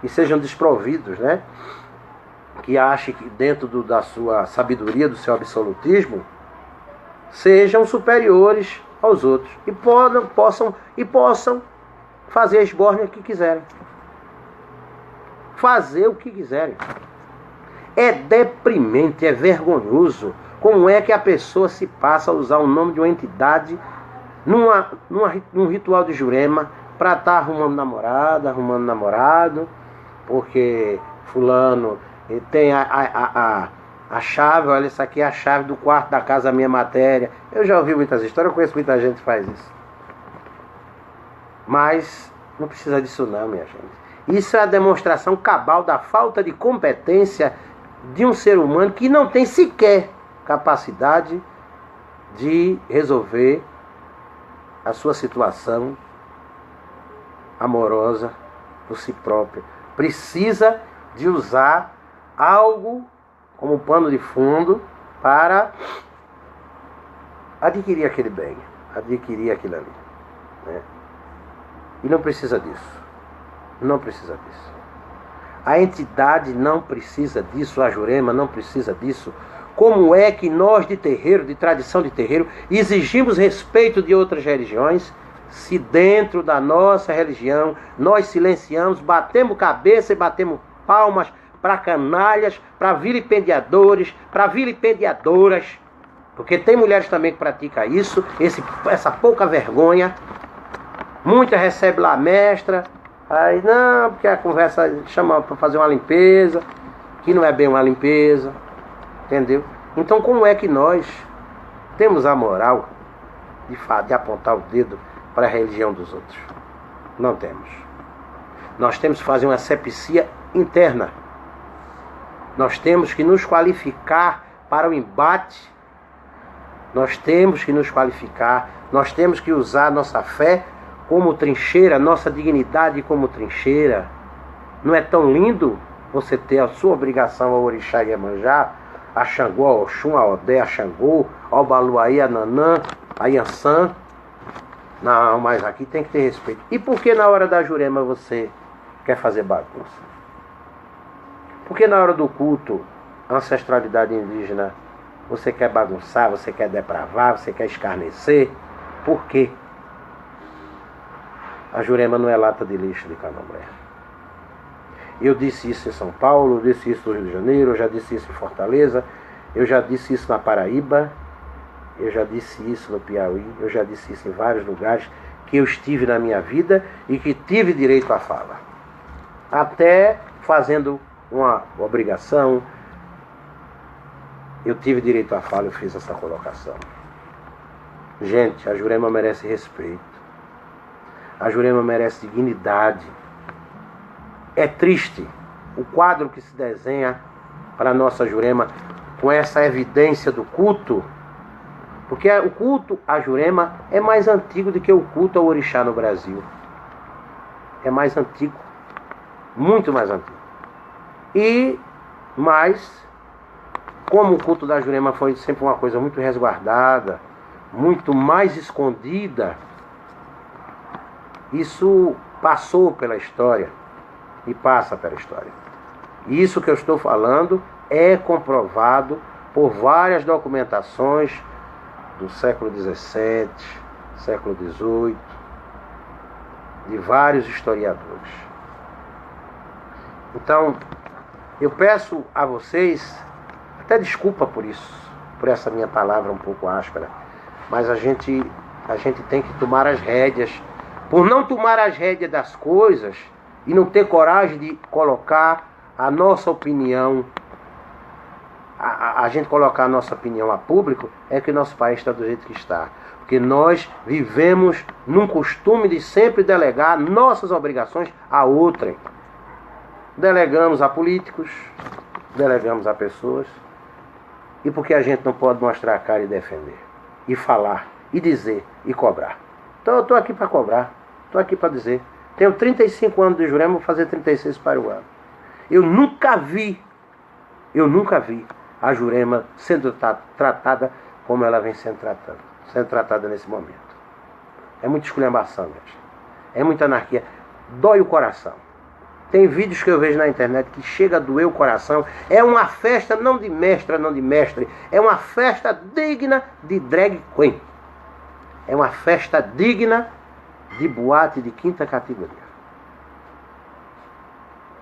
e sejam desprovidos, né? Que achem que dentro da sua sabedoria, do seu absolutismo, sejam superiores aos outros e possam fazer a esbórnia que quiserem. Fazer o que quiserem. É deprimente, é vergonhoso. Como é que a pessoa se passa a usar o nome de uma entidade num ritual de Jurema para estar arrumando namorada, arrumando namorado, porque fulano tem a chave, olha, essa aqui é a chave do quarto da casa, a minha matéria. Eu já ouvi muitas histórias, eu conheço muita gente que faz isso. Mas não precisa disso não, minha gente. Isso é a demonstração cabal da falta de competência de um ser humano que não tem sequer capacidade de resolver a sua situação amorosa por si própria. Precisa de usar algo como pano de fundo para adquirir aquele bem, adquirir aquilo ali, né? E não precisa disso. Não precisa disso. A entidade não precisa disso, a Jurema não precisa disso. Como é que nós de terreiro, de tradição de terreiro, exigimos respeito de outras religiões, se dentro da nossa religião nós silenciamos, batemos cabeça e batemos palmas para canalhas, para vilipendiadores, para vilipendiadoras, porque tem mulheres também que praticam isso, essa pouca vergonha. Muita recebe lá a mestra, aí não, porque a conversa chama para fazer uma limpeza, que não é bem uma limpeza, entendeu? Então como é que nós temos a moral de apontar o dedo para a religião dos outros? Não temos. Nós temos que fazer uma asepsia interna. Nós temos que nos qualificar para o embate. Nós temos que nos qualificar. Nós temos que usar a nossa fé como trincheira, nossa dignidade como trincheira. Não é tão lindo você ter a sua obrigação ao Orixá e Iemanjá, a Xangô, a Oxum, a Odé, a Xangô, ao Baluaí, a Nanã, a Iansã? Não, mas aqui tem que ter respeito. E por que na hora da Jurema você quer fazer bagunça? Por que na hora do culto, a ancestralidade indígena, você quer bagunçar, você quer depravar, você quer escarnecer? Por quê? A Jurema não é lata de lixo de candomblé. Eu disse isso em São Paulo, eu disse isso no Rio de Janeiro, eu já disse isso em Fortaleza, eu já disse isso na Paraíba, eu já disse isso no Piauí, eu já disse isso em vários lugares que eu estive na minha vida e que tive direito à fala. Até fazendo uma obrigação, eu tive direito à fala, eu fiz essa colocação. Gente, a Jurema merece respeito. A Jurema merece dignidade. É triste o quadro que se desenha para a nossa Jurema com essa evidência do culto, porque o culto à Jurema é mais antigo do que o culto ao orixá no Brasil. É mais antigo, muito mais antigo. Mas, como o culto da Jurema foi sempre uma coisa muito resguardada, muito mais escondida, isso passou pela história e passa pela história. E isso que eu estou falando é comprovado por várias documentações do século XVII, século XVIII, de vários historiadores. Então, eu peço a vocês, até desculpa por isso, por essa minha palavra um pouco áspera, mas a gente tem que tomar as rédeas. Por não tomar as rédeas das coisas e não ter coragem de colocar a nossa opinião, a gente colocar a nossa opinião a público, é que o nosso país está do jeito que está. Porque nós vivemos num costume de sempre delegar nossas obrigações a outrem. Delegamos a políticos, delegamos a pessoas, e porque a gente não pode mostrar a cara e defender, e falar, e dizer, e cobrar. Então eu estou aqui para cobrar, estou aqui para dizer. Tenho 35 anos de Jurema, vou fazer 36 para o ano. Eu nunca vi a Jurema sendo tratada como ela vem sendo tratada nesse momento. É muita esculhambação, gente. É muita anarquia. Dói o coração. Tem vídeos que eu vejo na internet que chega a doer o coração. É uma festa não de mestre. É uma festa digna de drag queen. É uma festa digna de boate de quinta categoria.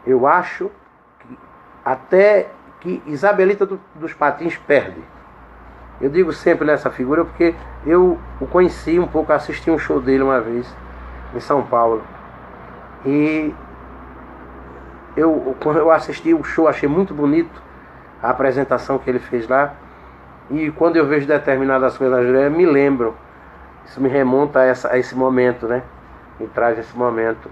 Eu acho que até que Isabelita dos Patins perde. Eu digo sempre nessa figura porque eu o conheci um pouco, assisti um show dele uma vez em São Paulo. E quando eu assisti o show, achei muito bonito a apresentação que ele fez lá. E quando eu vejo determinadas coisas na Jurema, me lembro. Isso me remonta a esse momento, né? Me traz esse momento.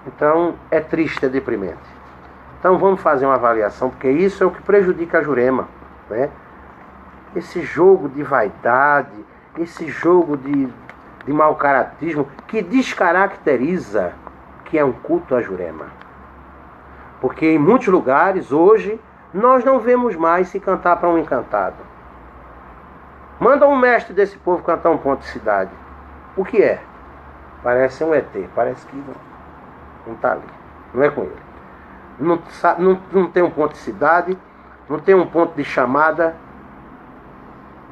Então, é triste, é deprimente. Então, vamos fazer uma avaliação, porque isso é o que prejudica a Jurema, né? Esse jogo de vaidade, esse jogo de mau caratismo, que descaracteriza que é um culto à Jurema. Porque em muitos lugares, hoje, nós não vemos mais se cantar para um encantado. Manda um mestre desse povo cantar um ponto de cidade. O que é? Parece um ET, parece que não está ali, não é com ele. Não tem um ponto de cidade, não tem um ponto de chamada,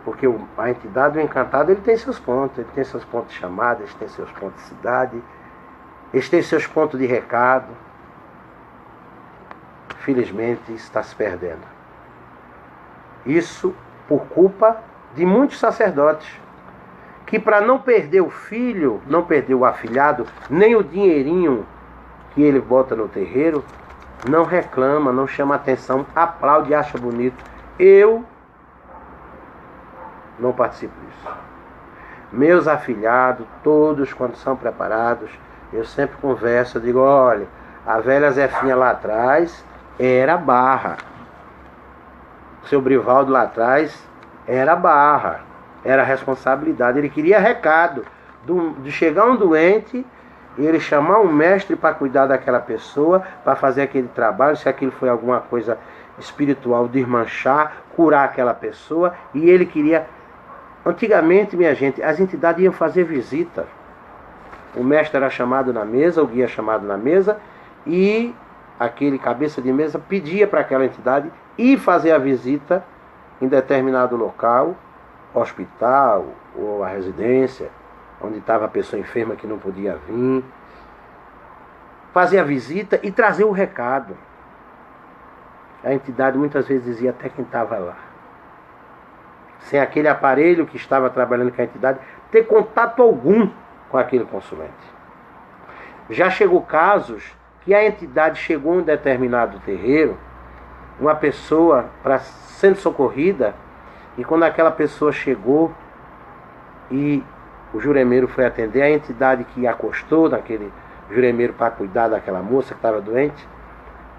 porque a entidade do encantado ele tem seus pontos de chamada, ele tem seus pontos de cidade, eles têm seus pontos de recado. Felizmente está se perdendo. Isso por culpa de muitos sacerdotes, que para não perder o filho, não perder o afilhado, nem o dinheirinho que ele bota no terreiro, não reclama, não chama atenção, aplaude e acha bonito. Eu não participo disso. Meus afilhados, todos quando são preparados, eu sempre converso, eu digo, olha, a velha Zefinha lá atrás era barra. O seu Brivaldo lá atrás era barra, era responsabilidade. Ele queria recado de chegar um doente e ele chamar um mestre para cuidar daquela pessoa, para fazer aquele trabalho, se aquilo foi alguma coisa espiritual, desmanchar, curar aquela pessoa. E ele queria... Antigamente, minha gente, as entidades iam fazer visita. O mestre era chamado na mesa, o guia chamado na mesa, e aquele cabeça de mesa pedia para aquela entidade ir fazer a visita em determinado local, hospital ou a residência, onde estava a pessoa enferma que não podia vir, fazer a visita e trazer o recado. A entidade muitas vezes dizia até quem estava lá. Sem aquele aparelho que estava trabalhando com a entidade, ter contato algum com aquele consulente. Já chegou casos que a entidade chegou em um determinado terreiro, uma pessoa sendo socorrida, e quando aquela pessoa chegou e o juremeiro foi atender, a entidade que acostou naquele juremeiro para cuidar daquela moça que estava doente,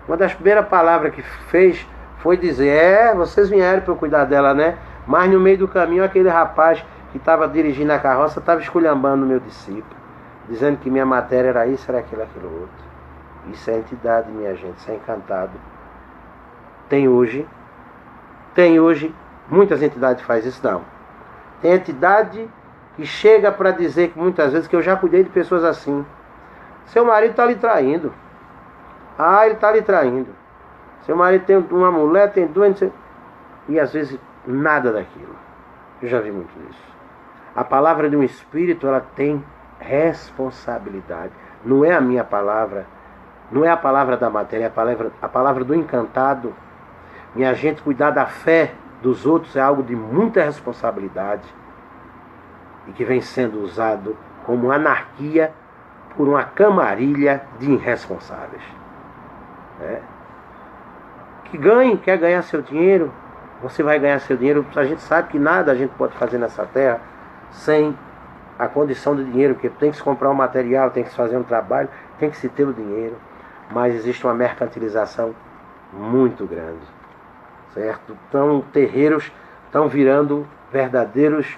Uma das primeiras palavras que fez foi dizer: vocês vieram para eu cuidar dela, né? Mas no meio do caminho, aquele rapaz que estava dirigindo a carroça estava esculhambando o meu discípulo, dizendo que minha matéria era isso, era aquilo, aquilo outro. Isso é entidade, minha gente, isso é encantado. Tem hoje, muitas entidades fazem isso, não. Tem entidade que chega para dizer que muitas vezes, que eu já cuidei de pessoas assim: seu marido está lhe traindo. Ah, ele está lhe traindo. Seu marido tem uma mulher, tem duas, e às vezes nada daquilo. Eu já vi muito isso. A palavra de um espírito, ela tem responsabilidade. Não é a minha palavra, não é a palavra da matéria, é a palavra do encantado. Minha gente, cuidar da fé dos outros é algo de muita responsabilidade e que vem sendo usado como anarquia por uma camarilha de irresponsáveis. Que quer ganhar seu dinheiro, você vai ganhar seu dinheiro. A gente sabe que nada a gente pode fazer nessa terra sem a condição do dinheiro, porque tem que se comprar um material, tem que se fazer um trabalho, tem que se ter o dinheiro. Mas existe uma mercantilização muito grande, certo? Então, terreiros estão virando verdadeiros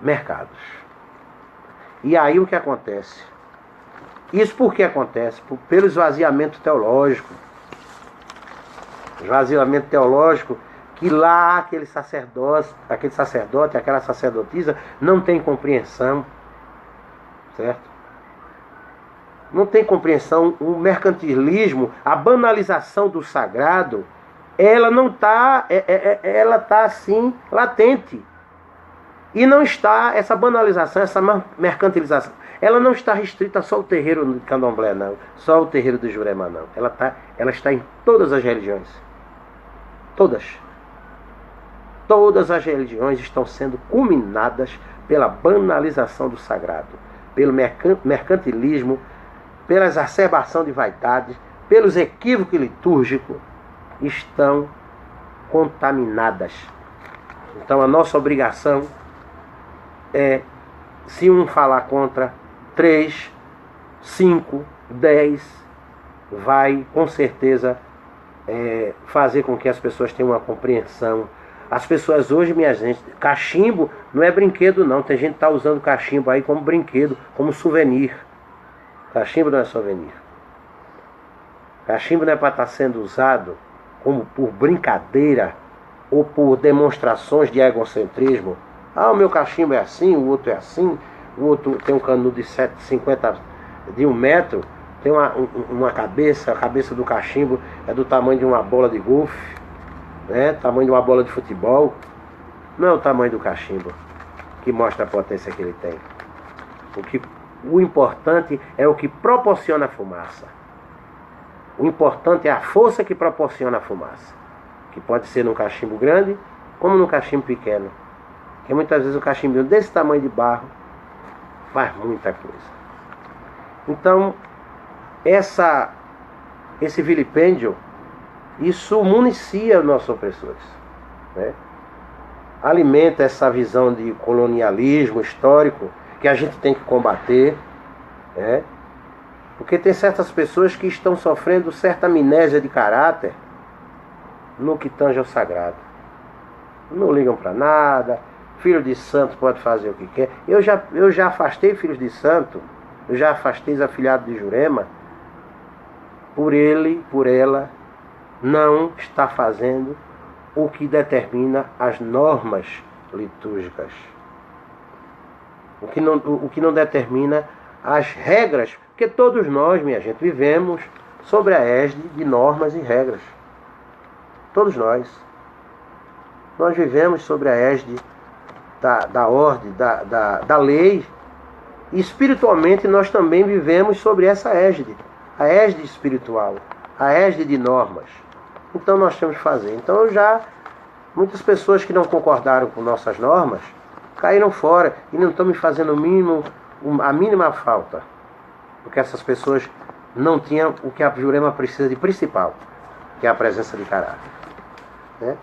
mercados. E aí o que acontece? Isso por que acontece? Pelo esvaziamento teológico. Esvaziamento teológico, que lá aquele sacerdote, aquela sacerdotisa não tem compreensão, certo? Não tem compreensão. O mercantilismo, a banalização do sagrado, ela não está, ela está assim, latente. E não está, essa banalização, essa mercantilização, ela não está restrita só ao terreiro do candomblé, não. Só ao terreiro do Jurema, não. Ela está em todas as religiões. Todas. Todas as religiões estão sendo culminadas pela banalização do sagrado, pelo mercantilismo, pela exacerbação de vaidade, pelos equívocos litúrgicos, estão contaminadas. Então a nossa obrigação é, se um falar contra, 3, 5, 10, vai com certeza fazer com que as pessoas tenham uma compreensão. As pessoas hoje, minha gente, cachimbo não é brinquedo não. Tem gente que está usando cachimbo aí como brinquedo, como souvenir. Cachimbo não é souvenir. Cachimbo não é para estar sendo usado como por brincadeira ou por demonstrações de egocentrismo. Ah, o meu cachimbo é assim, o outro é assim, o outro tem um canudo de 50 de 1 metro, tem uma cabeça, a cabeça do cachimbo é do tamanho de uma bola de golfe, né? Tamanho de uma bola de futebol. Não é o tamanho do cachimbo que mostra a potência que ele tem. O importante é o que proporciona a fumaça. O importante é a força que proporciona a fumaça, que pode ser num cachimbo grande como num cachimbo pequeno. Porque muitas vezes o cachimbinho desse tamanho de barro faz muita coisa. Então, esse vilipêndio, isso municia os nossos opressores, né? Alimenta essa visão de colonialismo histórico que a gente tem que combater, né? Porque tem certas pessoas que estão sofrendo certa amnésia de caráter no que tange ao sagrado. Não ligam para nada. Filho de santo pode fazer o que quer. Eu já afastei filhos de santo, eu já afastei os afilhados de Jurema, por ele, por ela, não está fazendo o que determina as normas litúrgicas. O que não determina as regras, porque todos nós, minha gente, vivemos sobre a égide de normas e regras. Todos nós. Nós vivemos sobre a égide da ordem, da lei. E espiritualmente nós também vivemos sobre essa égide. A égide espiritual, a égide de normas. Então nós temos que fazer. Então muitas pessoas que não concordaram com nossas normas caíram fora e não estão me fazendo a mínima falta. Porque essas pessoas não tinham o que a Jurema precisa de principal, que é a presença de caráter, né?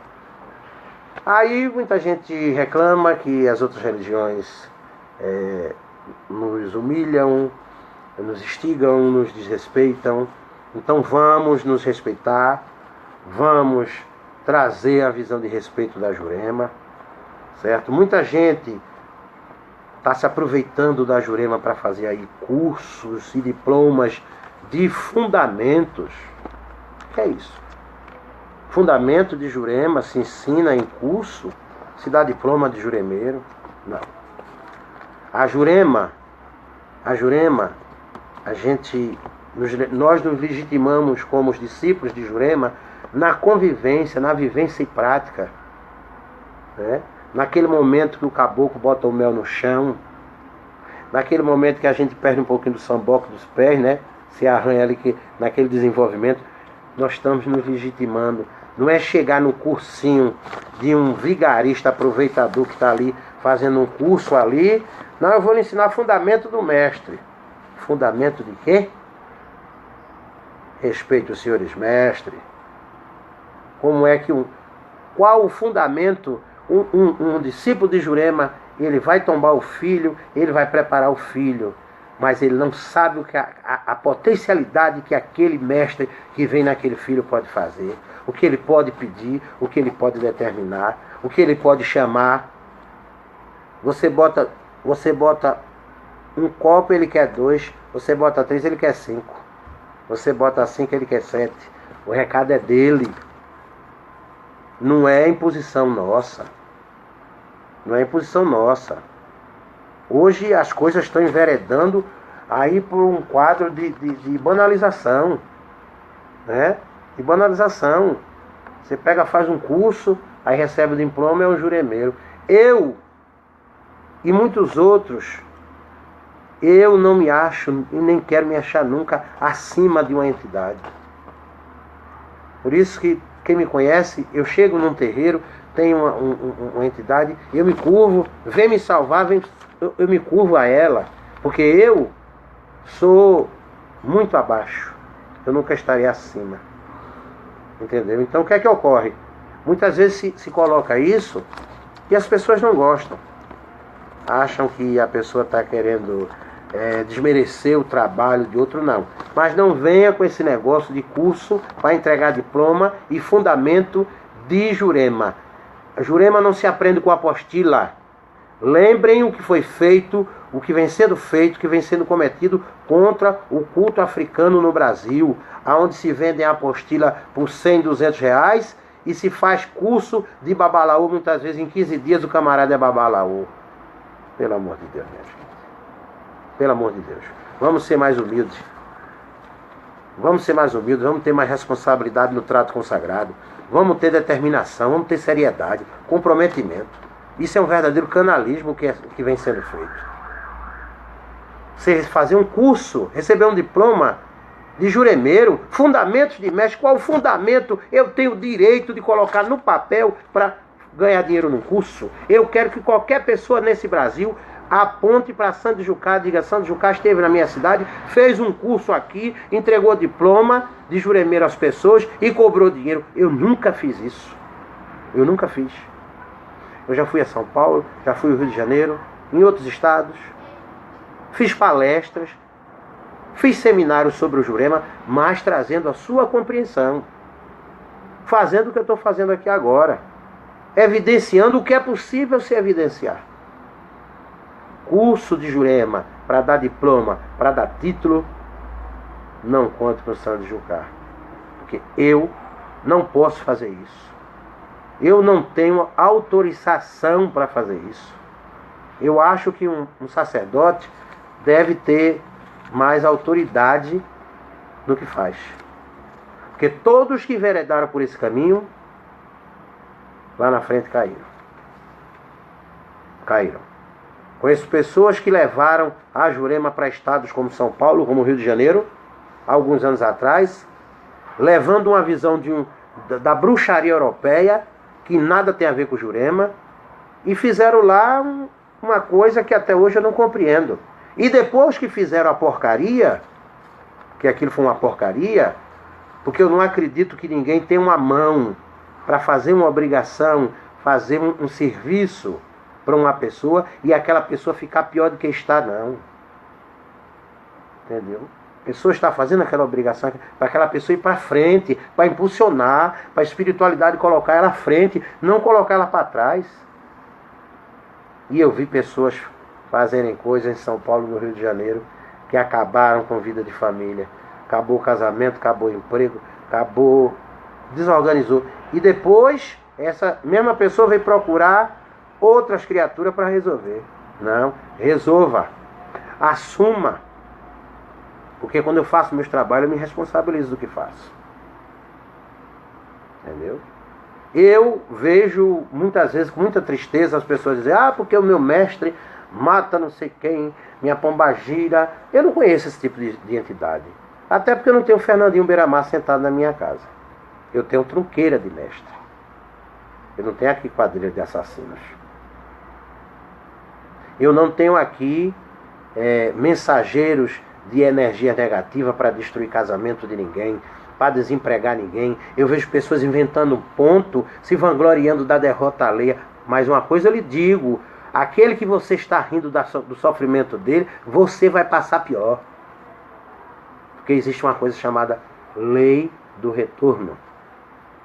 Aí muita gente reclama que as outras religiões nos humilham, nos instigam, nos desrespeitam. Então vamos nos respeitar, vamos trazer a visão de respeito da Jurema, certo? Muita gente está se aproveitando da Jurema para fazer aí cursos e diplomas de fundamentos. O que é isso? Fundamento de Jurema se ensina em curso? Se dá diploma de juremeiro? Não. A Jurema, nós nos legitimamos como os discípulos de Jurema na convivência, na vivência e prática, né? Naquele momento que o caboclo bota o mel no chão, naquele momento que a gente perde um pouquinho do samboco dos pés, né? Se arranha ali naquele desenvolvimento, nós estamos nos legitimando. Não é chegar no cursinho de um vigarista aproveitador que está ali fazendo um curso ali. Não, eu vou lhe ensinar fundamento do mestre. Fundamento de quê? Respeito os senhores mestres. Como é que qual o fundamento? Um discípulo de Jurema, ele vai tombar o filho, ele vai preparar o filho, mas ele não sabe a potencialidade que aquele mestre que vem naquele filho pode fazer, o que ele pode pedir, o que ele pode determinar, o que ele pode chamar. Você bota um copo, ele quer 2, você bota 3, ele quer 5, você bota 5, ele quer 7. O recado é dele, não é imposição nossa. Não é imposição nossa. Hoje as coisas estão enveredando aí por um quadro de banalização, né? De banalização. Você pega, faz um curso, aí recebe o diploma, é um juremeiro. Eu e muitos outros, eu não me acho e nem quero me achar nunca acima de uma entidade. Por isso que quem me conhece, eu chego num terreiro, tem uma entidade, eu me curvo, vem me salvar, eu me curvo a ela, porque eu sou muito abaixo, eu nunca estarei acima, entendeu? Então o que é que ocorre? Muitas vezes se coloca isso e as pessoas não gostam, acham que a pessoa está querendo desmerecer o trabalho de outro, não. Mas não venha com esse negócio de curso para entregar diploma e fundamento de Jurema. A Jurema não se aprende com apostila. Lembrem o que foi feito, o que vem sendo feito, o que vem sendo cometido contra o culto africano no Brasil, onde se vendem a apostila por 100, 200 reais e se faz curso de babalaô, muitas vezes em 15 dias o camarada é babalaô. Pelo amor de Deus, minha gente. Pelo amor de Deus. Vamos ser mais humildes. Vamos ser mais humildes, vamos ter mais responsabilidade no trato consagrado. Vamos ter determinação, vamos ter seriedade, comprometimento. Isso é um verdadeiro canalismo que vem sendo feito. Você fazer um curso, receber um diploma de juremeiro, fundamentos de mestre, qual fundamento eu tenho o direito de colocar no papel para ganhar dinheiro num curso? Eu quero que qualquer pessoa nesse Brasil aponte para Santo Jucá, diga: Santo Jucá esteve na minha cidade, fez um curso aqui, entregou diploma de juremeiro às pessoas e cobrou dinheiro. Eu nunca fiz isso. Eu nunca fiz. Eu já fui a São Paulo, já fui ao Rio de Janeiro, em outros estados, fiz palestras, fiz seminários sobre o Jurema, mas trazendo a sua compreensão, fazendo o que eu estou fazendo aqui agora, evidenciando o que é possível se evidenciar. Curso de Jurema para dar diploma, para dar título, não conto com o Santo Jucá, porque eu não posso fazer isso. Eu não tenho autorização para fazer isso. Eu acho que um sacerdote deve ter mais autoridade no que faz, porque todos que enveredaram por esse caminho lá na frente caíram. Conheço pessoas que levaram a Jurema para estados como São Paulo, como Rio de Janeiro, alguns anos atrás, levando uma visão da bruxaria europeia, que nada tem a ver com Jurema, e fizeram lá uma coisa que até hoje eu não compreendo. E depois que fizeram a porcaria, que aquilo foi uma porcaria, porque eu não acredito que ninguém tenha uma mão para fazer uma obrigação, fazer um serviço para uma pessoa e aquela pessoa ficar pior do que está, não. Entendeu? pessoa está fazendo aquela obrigação para aquela pessoa ir para frente, para impulsionar, para a espiritualidade colocar ela à frente, não colocar ela para trás. E eu vi pessoas fazerem coisas em São Paulo, no Rio de Janeiro, que acabaram com vida de família. Acabou o casamento, acabou o emprego, acabou, desorganizou. E depois, essa mesma pessoa veio procurar outras criaturas para resolver. Não, resolva. Assuma. Porque quando eu faço meus trabalhos, eu me responsabilizo do que faço. Entendeu? Eu vejo muitas vezes, com muita tristeza, as pessoas dizem: ah, porque o meu mestre mata não sei quem, minha pombagira. Eu não conheço esse tipo de entidade. Até porque eu não tenho Fernandinho Beiramar sentado na minha casa. Eu tenho trunqueira de mestre. Eu não tenho aqui quadrilha de assassinos. Eu não tenho aqui mensageiros de energia negativa para destruir casamento de ninguém, para desempregar ninguém. Eu vejo pessoas inventando um ponto, se vangloriando da derrota alheia. Mas uma coisa eu lhe digo: aquele que você está rindo do sofrimento dele, você vai passar pior. Porque existe uma coisa chamada lei do retorno.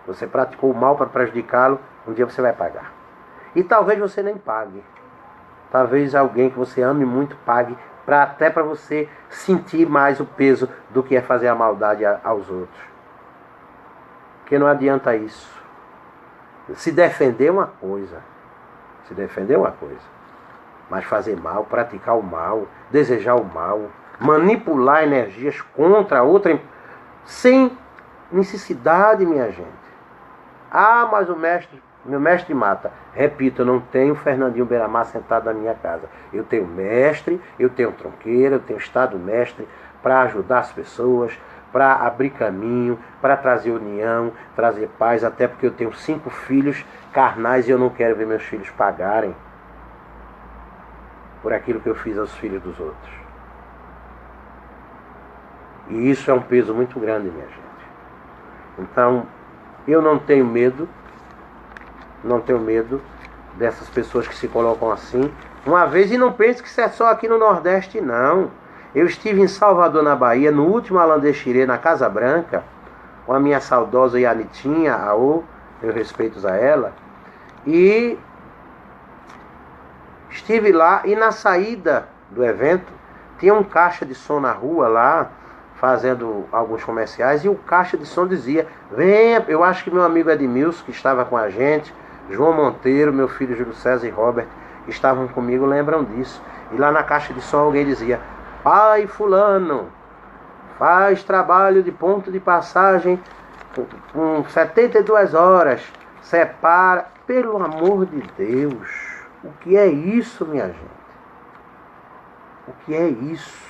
Você praticou o mal para prejudicá-lo, um dia você vai pagar. E talvez você nem pague. Talvez alguém que você ame muito pague, até para você sentir mais o peso do que é fazer a maldade aos outros. Porque não adianta isso. Se defender é uma coisa. Se defender é uma coisa. Mas fazer mal, praticar o mal, desejar o mal, manipular energias contra outra, sem necessidade, minha gente. Ah, mas meu mestre mata. Repito, eu não tenho Fernandinho Beiramar sentado na minha casa. Eu tenho mestre, eu tenho tronqueira, eu tenho estado mestre para ajudar as pessoas, para abrir caminho, para trazer união, trazer paz, até porque eu tenho 5 filhos carnais e eu não quero ver meus filhos pagarem por aquilo que eu fiz aos filhos dos outros. E isso é um peso muito grande, minha gente. Então, eu não tenho medo dessas pessoas que se colocam assim. Uma vez, e não pense que isso é só aqui no Nordeste, não. Eu estive em Salvador, na Bahia, no último Alandexirê, na Casa Branca, com a minha saudosa Yanitinha, Aô, meus respeitos a ela. E estive lá, e na saída do evento, tinha um caixa de som na rua lá, fazendo alguns comerciais, e o caixa de som dizia: venha, eu acho que meu amigo Edmilson, que estava com a gente, João Monteiro, meu filho Júlio César e Robert, que estavam comigo, lembram disso. E lá na caixa de som alguém dizia: pai fulano, faz trabalho de ponto de passagem com 72 horas, separa. Pelo amor de Deus, o que é isso, minha gente? O que é isso?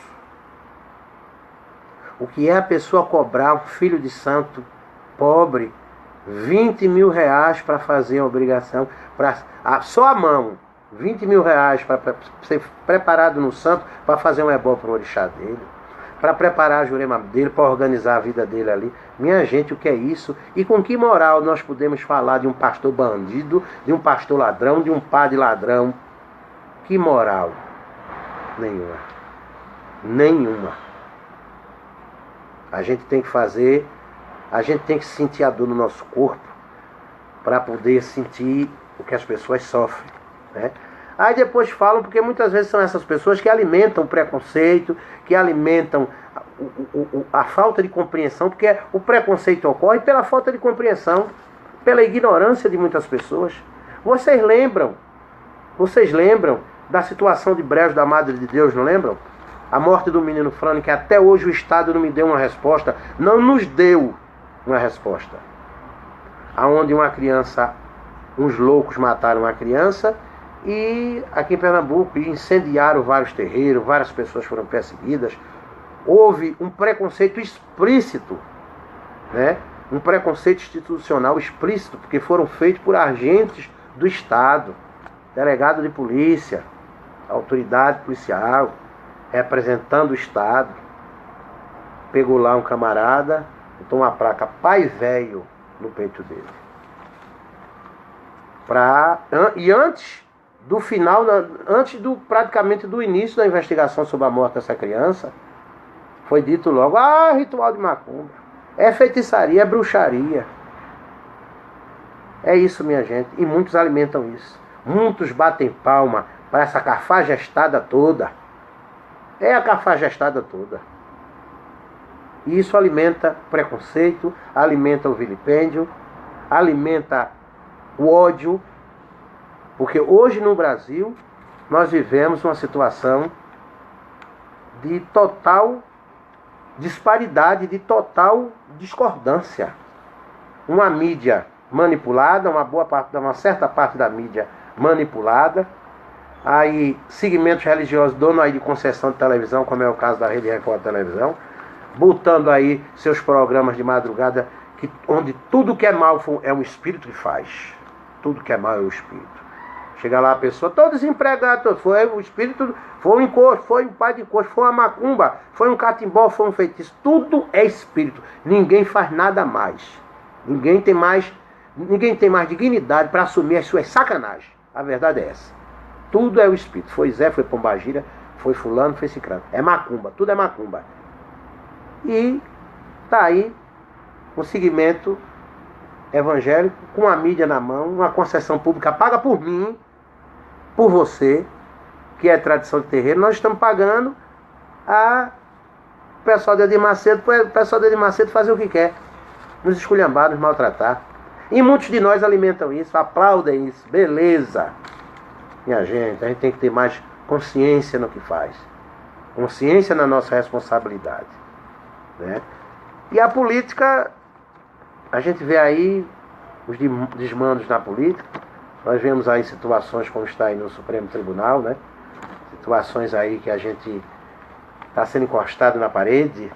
O que é a pessoa cobrar um filho de santo pobre 20 mil reais para fazer a obrigação, só a mão, 20 mil reais para ser preparado no santo para fazer um ebó para o orixá dele, para preparar a jurema dele, para organizar a vida dele ali. Minha gente, o que é isso? E com que moral nós podemos falar de um pastor bandido, de um pastor ladrão, de um padre ladrão? Que moral? Nenhuma. Nenhuma. A gente tem que fazer, a gente tem que sentir a dor no nosso corpo para poder sentir o que as pessoas sofrem, né? Aí depois falam, porque muitas vezes são essas pessoas que alimentam o preconceito, que alimentam a falta de compreensão, porque o preconceito ocorre pela falta de compreensão, pela ignorância de muitas pessoas. Vocês lembram da situação de Brejo da Madre de Deus, não lembram? A morte do menino Frane, que até hoje o Estado não me deu uma resposta, não nos deu uma resposta. Aonde uma criança, uns loucos mataram uma criança, e aqui em Pernambuco incendiaram vários terreiros, várias pessoas foram perseguidas. Houve um preconceito explícito, né? Um preconceito institucional explícito, porque foram feitos por agentes do Estado, delegado de polícia, autoridade policial, representando o Estado. Pegou lá um camarada, botou uma placa pai velho no peito dele. E antes do final, praticamente do início da investigação sobre a morte dessa criança, Foi dito logo, ritual de macumba. É feitiçaria, é bruxaria. É isso, minha gente. E muitos alimentam isso. Muitos batem palma para essa cafajestada toda. É a cafajestada toda. E isso alimenta o preconceito, alimenta o vilipêndio, alimenta o ódio. Porque hoje no Brasil nós vivemos uma situação de total disparidade, de total discordância. Uma mídia manipulada, uma certa parte da mídia manipulada, aí segmentos religiosos dono aí de concessão de televisão, como é o caso da Rede Record Televisão, botando aí seus programas de madrugada, onde tudo que é mal é um espírito que faz. Tudo que é mal é o espírito. Chega lá a pessoa, todo desempregado, foi o espírito, foi um encosto, foi um pai de encosto, foi uma macumba, foi um catimbó, foi um feitiço. Tudo é espírito. Ninguém faz nada mais. Ninguém tem mais dignidade para assumir as suas sacanagens. A verdade é essa. Tudo é o espírito. Foi Zé, foi Pombagira, foi fulano, foi ciclano. É macumba, tudo é macumba. E tá aí um segmento evangélico com a mídia na mão, uma concessão pública paga por mim, por você, que é tradição de terreiro. Nós estamos pagando a pessoal de Edir Macedo, para o pessoal de Edir Macedo fazer o que quer, nos esculhambar, nos maltratar. E muitos de nós alimentam isso, aplaudem isso. Beleza, minha gente, a gente tem que ter mais consciência no que faz, consciência na nossa responsabilidade, né? E a política, a gente vê aí os desmandos na política. Nós vemos aí situações como está aí no Supremo Tribunal, né? Situações aí que a gente está sendo encostado na parede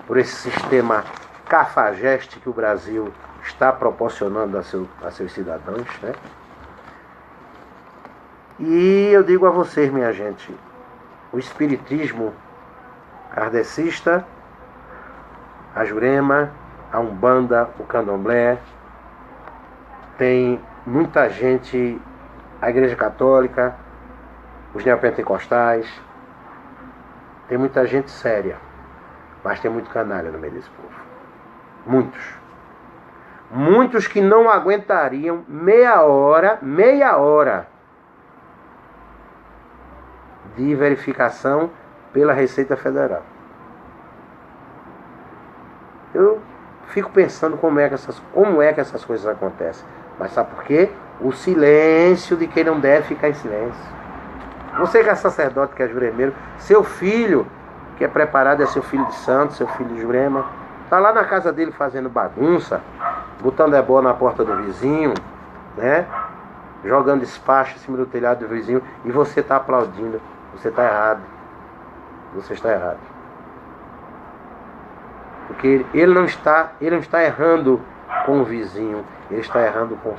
por esse sistema cafajeste que o Brasil está proporcionando a seus cidadãos, né? E eu digo a vocês, minha gente, o espiritismo kardecista, a Jurema, a Umbanda, o Candomblé, tem muita gente, a Igreja Católica, os neopentecostais, tem muita gente séria, mas tem muito canalha no meio desse povo. Muitos que não aguentariam meia hora de verificação pela Receita Federal. Eu fico pensando como é que essas coisas acontecem. Mas sabe por quê? O silêncio de quem não deve ficar em silêncio. Você que é sacerdote, que é juremeiro, seu filho, que é preparado, é seu filho de santo, seu filho de jurema, está lá na casa dele fazendo bagunça, botando ebó na porta do vizinho, né? Jogando despacho em cima do telhado do vizinho, e você está aplaudindo. Você está errado. Você está errado. Porque ele não está errando com o vizinho, ele está errando com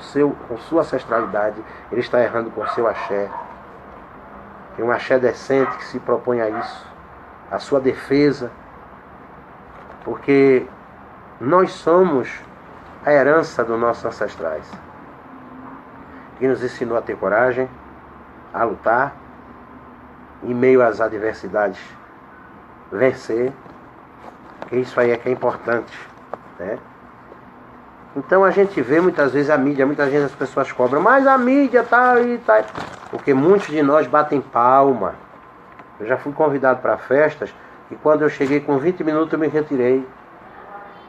sua ancestralidade, ele está errando com seu axé. Tem um axé decente que se propõe a isso, a sua defesa, porque nós somos a herança dos nossos ancestrais, que nos ensinou a ter coragem, a lutar, em meio às adversidades, vencer, que isso aí é que é importante, né? Então a gente vê muitas vezes a mídia, muitas vezes as pessoas cobram, mas a mídia tá aí, tá aí. Porque muitos de nós batem palma. Eu já fui convidado para festas e quando eu cheguei com 20 minutos eu me retirei.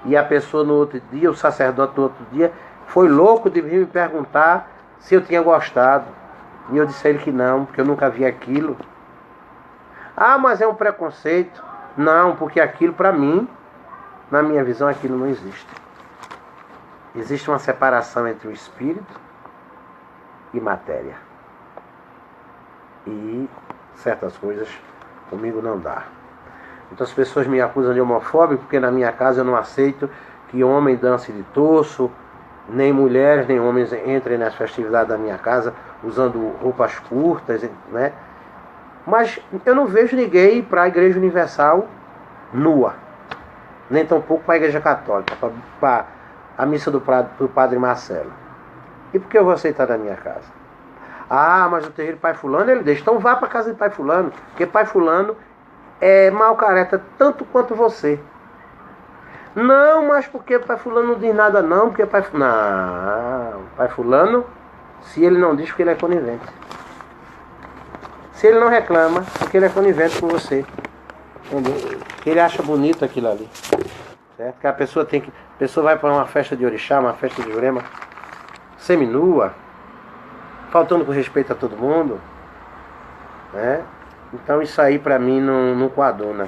E a pessoa no outro dia, o sacerdote no outro dia, foi louco de vir me perguntar se eu tinha gostado. E eu disse a ele que não, porque eu nunca vi aquilo. Ah, mas é um preconceito. Não, porque aquilo para mim, na minha visão, aquilo não existe. Existe uma separação entre o espírito e matéria. E certas coisas comigo não dá. Então as pessoas me acusam de homofóbico porque na minha casa eu não aceito que homem dance de torso, nem mulheres nem homens entrem nas festividades da minha casa usando roupas curtas, né? Mas eu não vejo ninguém ir para a Igreja Universal nua, nem tampouco para a Igreja Católica, para a missa do Padre Marcelo. E por que eu vou aceitar na minha casa? Ah, mas o terreiro Pai Fulano ele deixa. Então vá para a casa de Pai Fulano, porque Pai Fulano é mau caráter tanto quanto você. Não, mas porque pai fulano não diz nada não, porque pai... Não, pai fulano, se ele não diz, porque ele é conivente. Se ele não reclama, porque ele é conivente com você. Entendeu? Porque ele acha bonito aquilo ali. Certo? Porque a pessoa vai para uma festa de orixá, uma festa de Jurema, seminua, faltando com respeito a todo mundo, né? Então isso aí para mim não coaduna.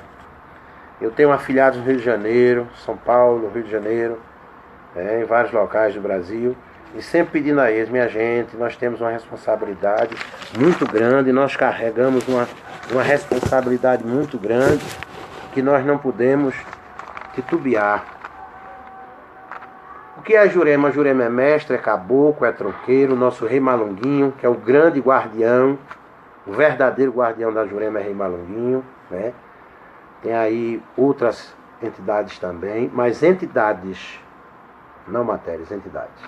Eu tenho afilhados no Rio de Janeiro, São Paulo, Rio de Janeiro, em vários locais do Brasil, e sempre pedindo a eles: minha gente, nós temos uma responsabilidade muito grande, nós carregamos uma responsabilidade muito grande, que nós não podemos titubear. O que é a Jurema? A Jurema é mestre, é caboclo, é tronqueiro, nosso Rei Malunguinho, que é o grande guardião, o verdadeiro guardião da Jurema é Rei Malunguinho, né? Tem aí outras entidades também, mas entidades, não matérias, entidades.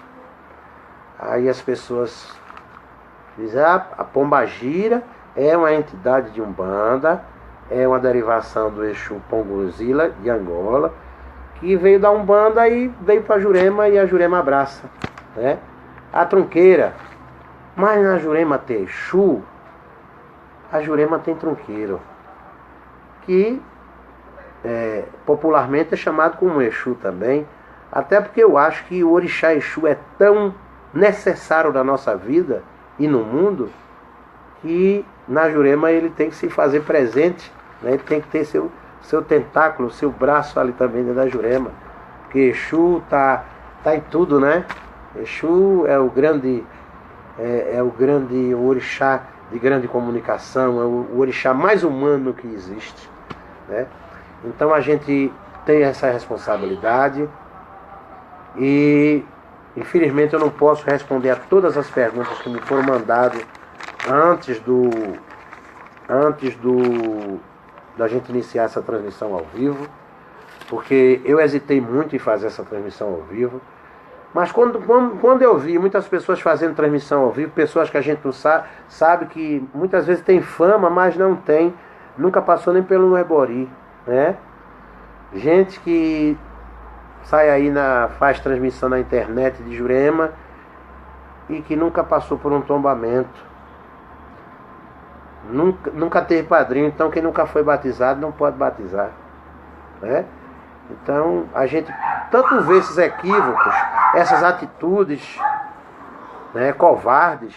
Aí as pessoas dizem: a Pombagira é uma entidade de Umbanda, é uma derivação do Exu Pongozila de Angola, que veio da Umbanda e veio para a Jurema, e a Jurema abraça, né? A tronqueira, mas na Jurema tem Exu, a Jurema tem tronqueiro, que popularmente é chamado como Exu também, até porque eu acho que o orixá Exu é tão necessário na nossa vida e no mundo, que na Jurema ele tem que se fazer presente, né? Ele tem que ter seu tentáculo, seu braço ali também dentro da Jurema, porque Exu tá em tudo, né? Exu é o grande orixá de grande comunicação, é o orixá mais humano que existe, né? Então a gente tem essa responsabilidade, e infelizmente eu não posso responder a todas as perguntas que me foram mandadas antes da gente iniciar essa transmissão ao vivo, porque eu hesitei muito em fazer essa transmissão ao vivo. Mas quando eu vi muitas pessoas fazendo transmissão ao vivo, pessoas que a gente não sabe que muitas vezes tem fama, mas não tem, nunca passou nem pelo Ebori, né? Gente que sai aí, faz transmissão na internet de Jurema e que nunca passou por um tombamento, nunca teve padrinho. Então quem nunca foi batizado não pode batizar, né? Então a gente tanto vê esses equívocos, essas atitudes, né, covardes,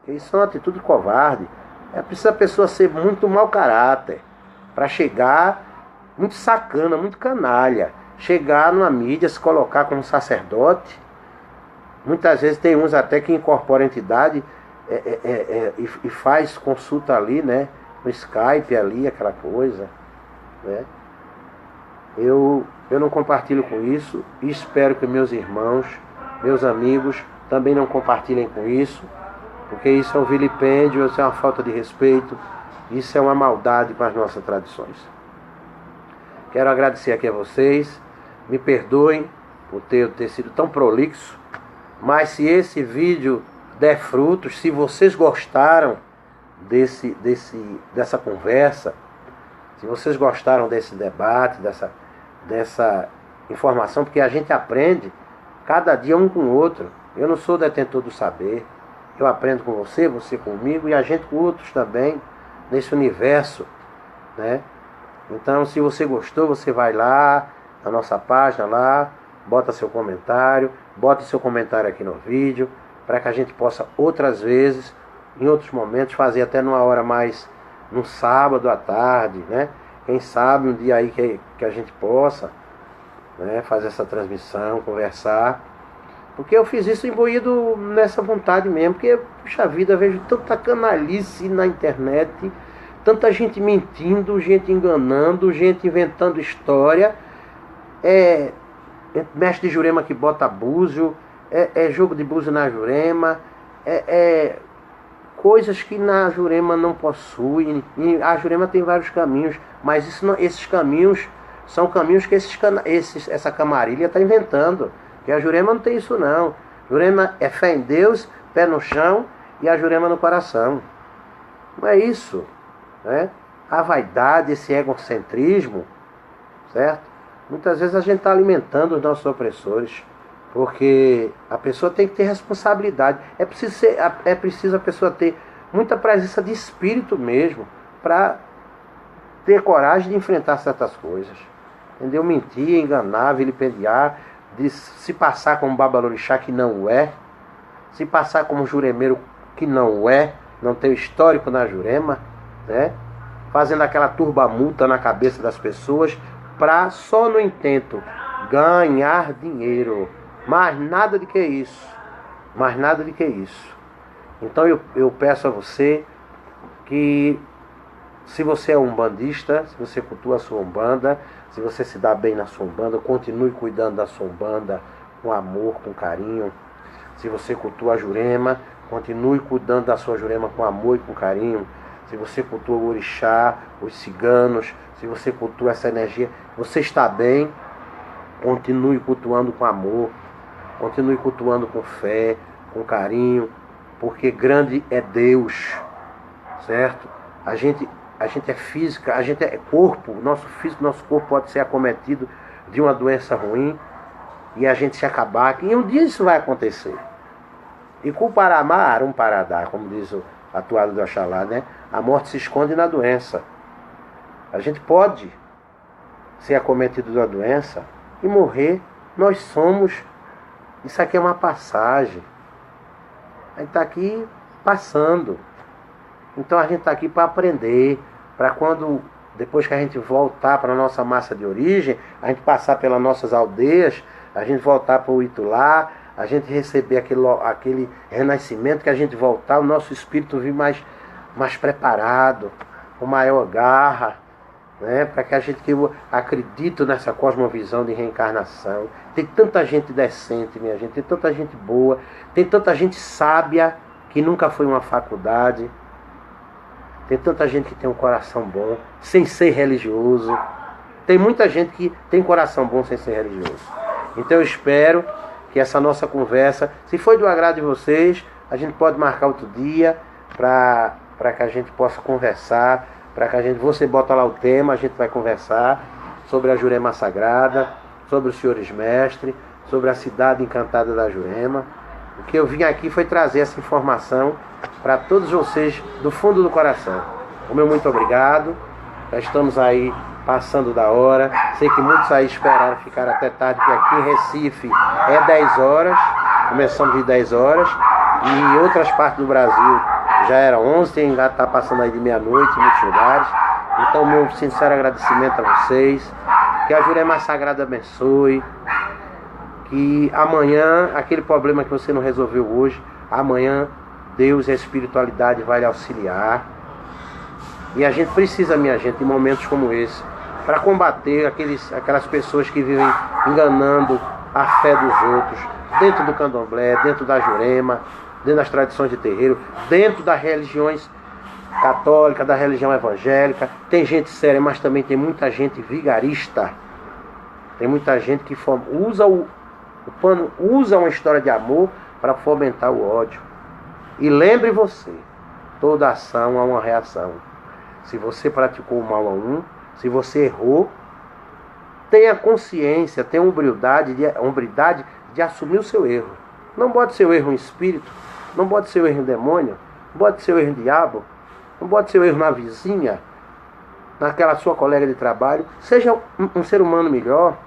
que isso são atitudes covardes. É preciso a pessoa ser muito mau caráter para chegar, muito sacana, muito canalha, chegar numa mídia, se colocar como sacerdote. Muitas vezes tem uns até que incorporam a entidade e faz consulta ali, né, no Skype ali, aquela coisa, né? Eu não compartilho com isso, e espero que meus irmãos, meus amigos também não compartilhem com isso, porque isso é um vilipêndio, isso é uma falta de respeito, isso é uma maldade com as nossas tradições. Quero agradecer aqui a vocês, me perdoem por ter sido tão prolixo, mas se esse vídeo der frutos, se vocês gostaram dessa conversa, se vocês gostaram desse debate, dessa informação, porque a gente aprende cada dia um com o outro. Eu não sou detentor do saber, eu aprendo com você comigo, e a gente com outros também, nesse universo, né? Então, se você gostou, você vai lá na nossa página lá, bota seu comentário aqui no vídeo, para que a gente possa outras vezes, em outros momentos, fazer até numa hora mais, no sábado à tarde, né? Quem sabe um dia aí que a gente possa, né, fazer essa transmissão, conversar. Porque eu fiz isso imbuído nessa vontade mesmo. Porque, puxa vida, eu vejo tanta canalice na internet, tanta gente mentindo, gente enganando, gente inventando história. Mestre de Jurema que bota búzio, jogo de búzio na Jurema, coisas que na Jurema não possuem. E a Jurema tem vários caminhos, mas esses caminhos são caminhos que essa camarilha está inventando. Porque a Jurema não tem isso não. Jurema é fé em Deus, pé no chão, e a Jurema no coração. Não é isso, né? a vaidade, esse egocentrismo, certo? Muitas vezes a gente está alimentando os nossos opressores, porque a pessoa tem que ter responsabilidade. É preciso a pessoa ter muita presença de espírito mesmo, para ter coragem de enfrentar certas coisas. Entendeu? Mentir, enganar, vilipendiar, de se passar como babalorixá que não é, se passar como juremeiro que não é, não tem histórico na Jurema, né? Fazendo aquela turba-multa na cabeça das pessoas, para só no intento ganhar dinheiro. Mais nada de que isso. Mais nada de que isso. Então eu peço a você que, se você é umbandista, se você cultua a sua umbanda, se você se dá bem na sua umbanda, continue cuidando da sua umbanda com amor, com carinho. Se você cultua a Jurema, continue cuidando da sua Jurema com amor e com carinho. Se você cultua o orixá, os ciganos, se você cultua essa energia, você está bem, continue cultuando com amor, continue cultuando com fé, com carinho, porque grande é Deus, certo? A gente é física, a gente é corpo, nosso físico, nosso corpo pode ser acometido de uma doença ruim e a gente se acabar, e um dia isso vai acontecer. E com o Paramá, Arum Paradá, como diz o atuado do Oxalá, né? A morte se esconde na doença. A gente pode ser acometido da doença e morrer. Nós somos. Isso aqui é uma passagem. A gente está aqui passando. Então a gente está aqui para aprender. Para quando, depois que a gente voltar para a nossa massa de origem, a gente passar pelas nossas aldeias, a gente voltar para o Itulá, a gente receber aquele renascimento, que a gente voltar, o nosso espírito vir mais preparado, com maior garra, né? Para que a gente, que eu acredito nessa cosmovisão de reencarnação. Tem tanta gente decente, minha gente, tem tanta gente boa, tem tanta gente sábia que nunca foi uma faculdade, tem tanta gente que tem um coração bom, sem ser religioso. Tem muita gente que tem coração bom sem ser religioso. Então eu espero que essa nossa conversa, se foi do agrado de vocês, a gente pode marcar outro dia para que a gente possa conversar, você bota lá o tema, a gente vai conversar sobre a Jurema Sagrada, sobre os senhores mestres, sobre a cidade encantada da Jurema. O que eu vim aqui foi trazer essa informação para todos vocês do fundo do coração. O meu muito obrigado. Já estamos aí passando da hora. Sei que muitos aí esperaram ficar até tarde, porque aqui em Recife é 10 horas, começamos de 10 horas, e em outras partes do Brasil já era 11, tem já está passando aí de meia-noite em muitos lugares. Então meu sincero agradecimento a vocês, que a Jurema Sagrada abençoe, que amanhã, aquele problema que você não resolveu hoje, amanhã Deus e a espiritualidade vai lhe auxiliar. E a gente precisa, minha gente, em momentos como esse, para combater aquelas pessoas que vivem enganando a fé dos outros, dentro do candomblé, dentro da Jurema, dentro das tradições de terreiro, dentro das religiões católicas, da religião evangélica. Tem gente séria, mas também tem muita gente vigarista. Tem muita gente que usa uma história de amor para fomentar o ódio. E lembre você, toda ação há uma reação. Se você praticou o mal a um, se você errou, tenha consciência, tenha hombridade de assumir o seu erro. Não bote seu erro em espírito, não bote seu erro em demônio, não bote seu erro em diabo, não bote seu erro na vizinha, naquela sua colega de trabalho. Seja um ser humano melhor.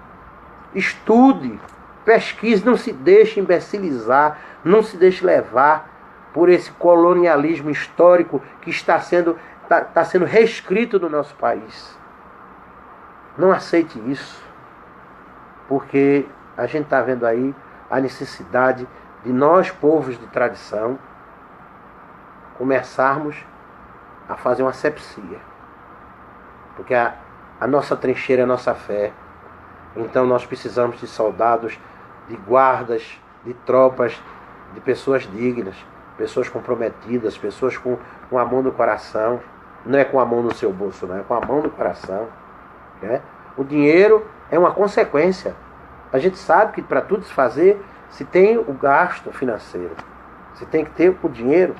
Estude, pesquise, não se deixe imbecilizar, não se deixe levar por esse colonialismo histórico que está sendo reescrito no nosso país. Não aceite isso, porque a gente está vendo aí a necessidade de nós, povos de tradição, começarmos a fazer uma asepsia, porque a nossa trincheira é a nossa fé. Então nós precisamos de soldados, de guardas, de tropas, de pessoas dignas, pessoas comprometidas, pessoas com a mão no coração. Não é com a mão no seu bolso, não, é com a mão no coração. Né? O dinheiro é uma consequência. A gente sabe que para tudo se fazer, se tem o gasto financeiro, se tem que ter o dinheiro,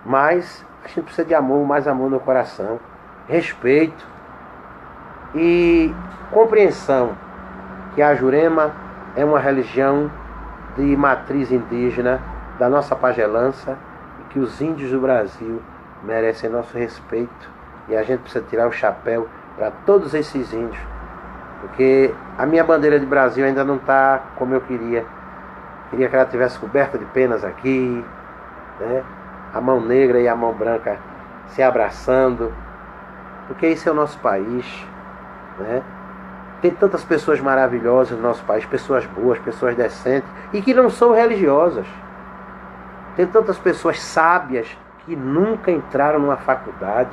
mas a gente precisa de amor, mais amor no coração. respeito e compreensão que a Jurema é uma religião de matriz indígena da nossa pagelança e que os índios do Brasil merecem nosso respeito e a gente precisa tirar o chapéu para todos esses índios, porque a minha bandeira de Brasil ainda não está como eu queria. Queria que ela tivesse coberta de penas aqui, né? A mão negra e a mão branca se abraçando, porque esse é o nosso país, né? Tem tantas pessoas maravilhosas no nosso país, pessoas boas, pessoas decentes e que não são religiosas. Tem tantas pessoas sábias que nunca entraram numa faculdade,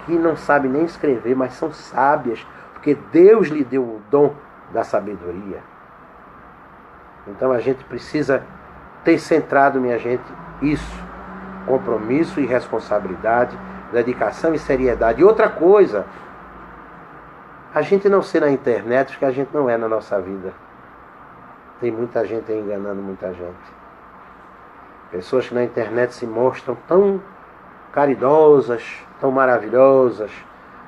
que não sabem nem escrever, mas são sábias, porque Deus lhe deu o dom da sabedoria. Então a gente precisa ter centrado, minha gente, isso. Compromisso e responsabilidade, dedicação e seriedade. E outra coisa, a gente não ser na internet, porque a gente não é na nossa vida. Tem muita gente aí enganando muita gente. Pessoas que na internet se mostram tão caridosas, tão maravilhosas,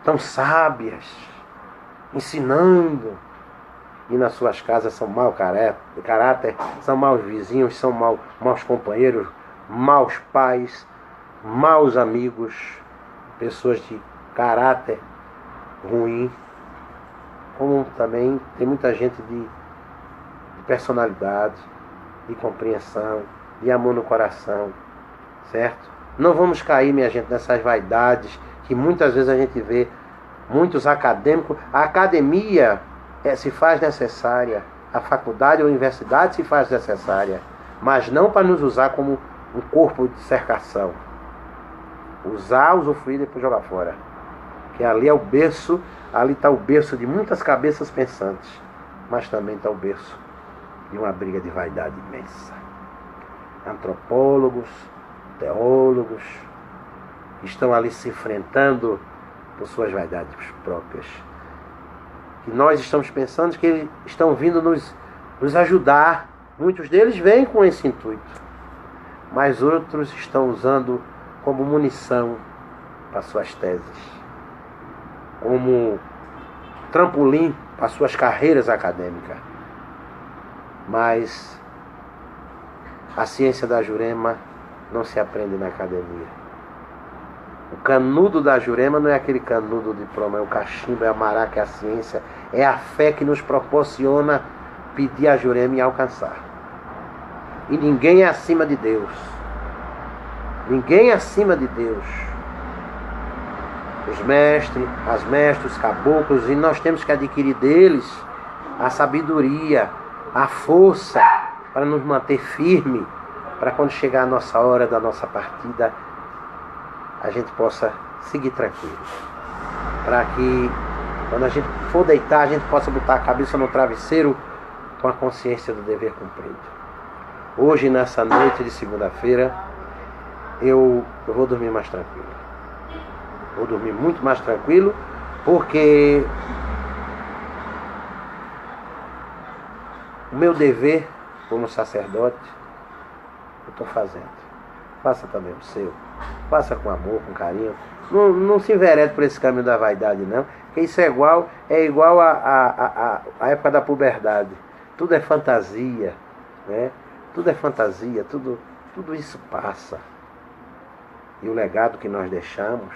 tão sábias, ensinando. E nas suas casas são mau caráter, são maus vizinhos, são maus companheiros, maus pais, maus amigos, pessoas de caráter ruim. Como também tem muita gente de personalidade, de compreensão, de amor no coração, certo? Não vamos cair, minha gente, nessas vaidades que muitas vezes a gente vê muitos acadêmicos. A academia se faz necessária, a faculdade ou a universidade se faz necessária, mas não para nos usar como um corpo de cercação. Usar, usufruir e depois jogar fora. Que ali é o berço, ali está o berço de muitas cabeças pensantes, mas também está o berço de uma briga de vaidade imensa. Antropólogos, teólogos, estão ali se enfrentando por suas vaidades próprias. Que nós estamos pensando que eles estão vindo nos ajudar. Muitos deles vêm com esse intuito, mas outros estão usando como munição para suas teses, como trampolim para suas carreiras acadêmicas. Mas a ciência da Jurema não se aprende na academia. O canudo da Jurema não é aquele canudo de diploma, é o cachimbo, é a maraca, é a ciência, é a fé que nos proporciona pedir a Jurema e alcançar. E ninguém é acima de Deus. Ninguém é acima de Deus. Os mestres, as mestras, os caboclos, e nós temos que adquirir deles a sabedoria, a força para nos manter firme, para quando chegar a nossa hora da nossa partida, a gente possa seguir tranquilo. Para que quando a gente for deitar, a gente possa botar a cabeça no travesseiro com a consciência do dever cumprido. Hoje, nessa noite de segunda-feira, eu vou dormir mais tranquilo. Vou dormir muito mais tranquilo, porque o meu dever como sacerdote, eu estou fazendo. Faça também o seu. Faça com amor, com carinho. Não se enverede por esse caminho da vaidade, não. Porque isso é igual a época da puberdade. Tudo é fantasia, né? Tudo é fantasia, tudo isso passa. E o legado que nós deixamos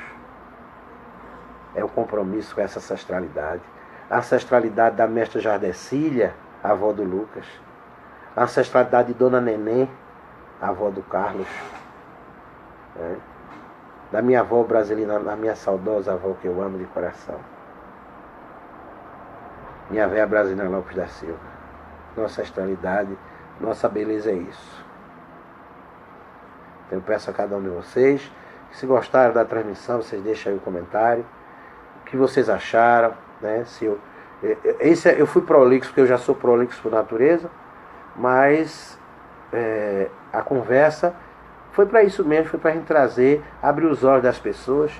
é o compromisso com essa ancestralidade. A ancestralidade da mestra Jardecília, a avó do Lucas. A ancestralidade de Dona Neném, a avó do Carlos. Né? Da minha avó brasileira, da minha saudosa avó que eu amo de coração. Minha véia Brasília Lopes da Silva. Nossa ancestralidade, nossa beleza é isso. Então eu peço a cada um de vocês que, se gostaram da transmissão, vocês deixem aí o comentário. O que vocês acharam, né? Eu fui prolixo, porque eu já sou prolixo por natureza, mas a conversa foi para isso mesmo, foi para a gente trazer, abrir os olhos das pessoas.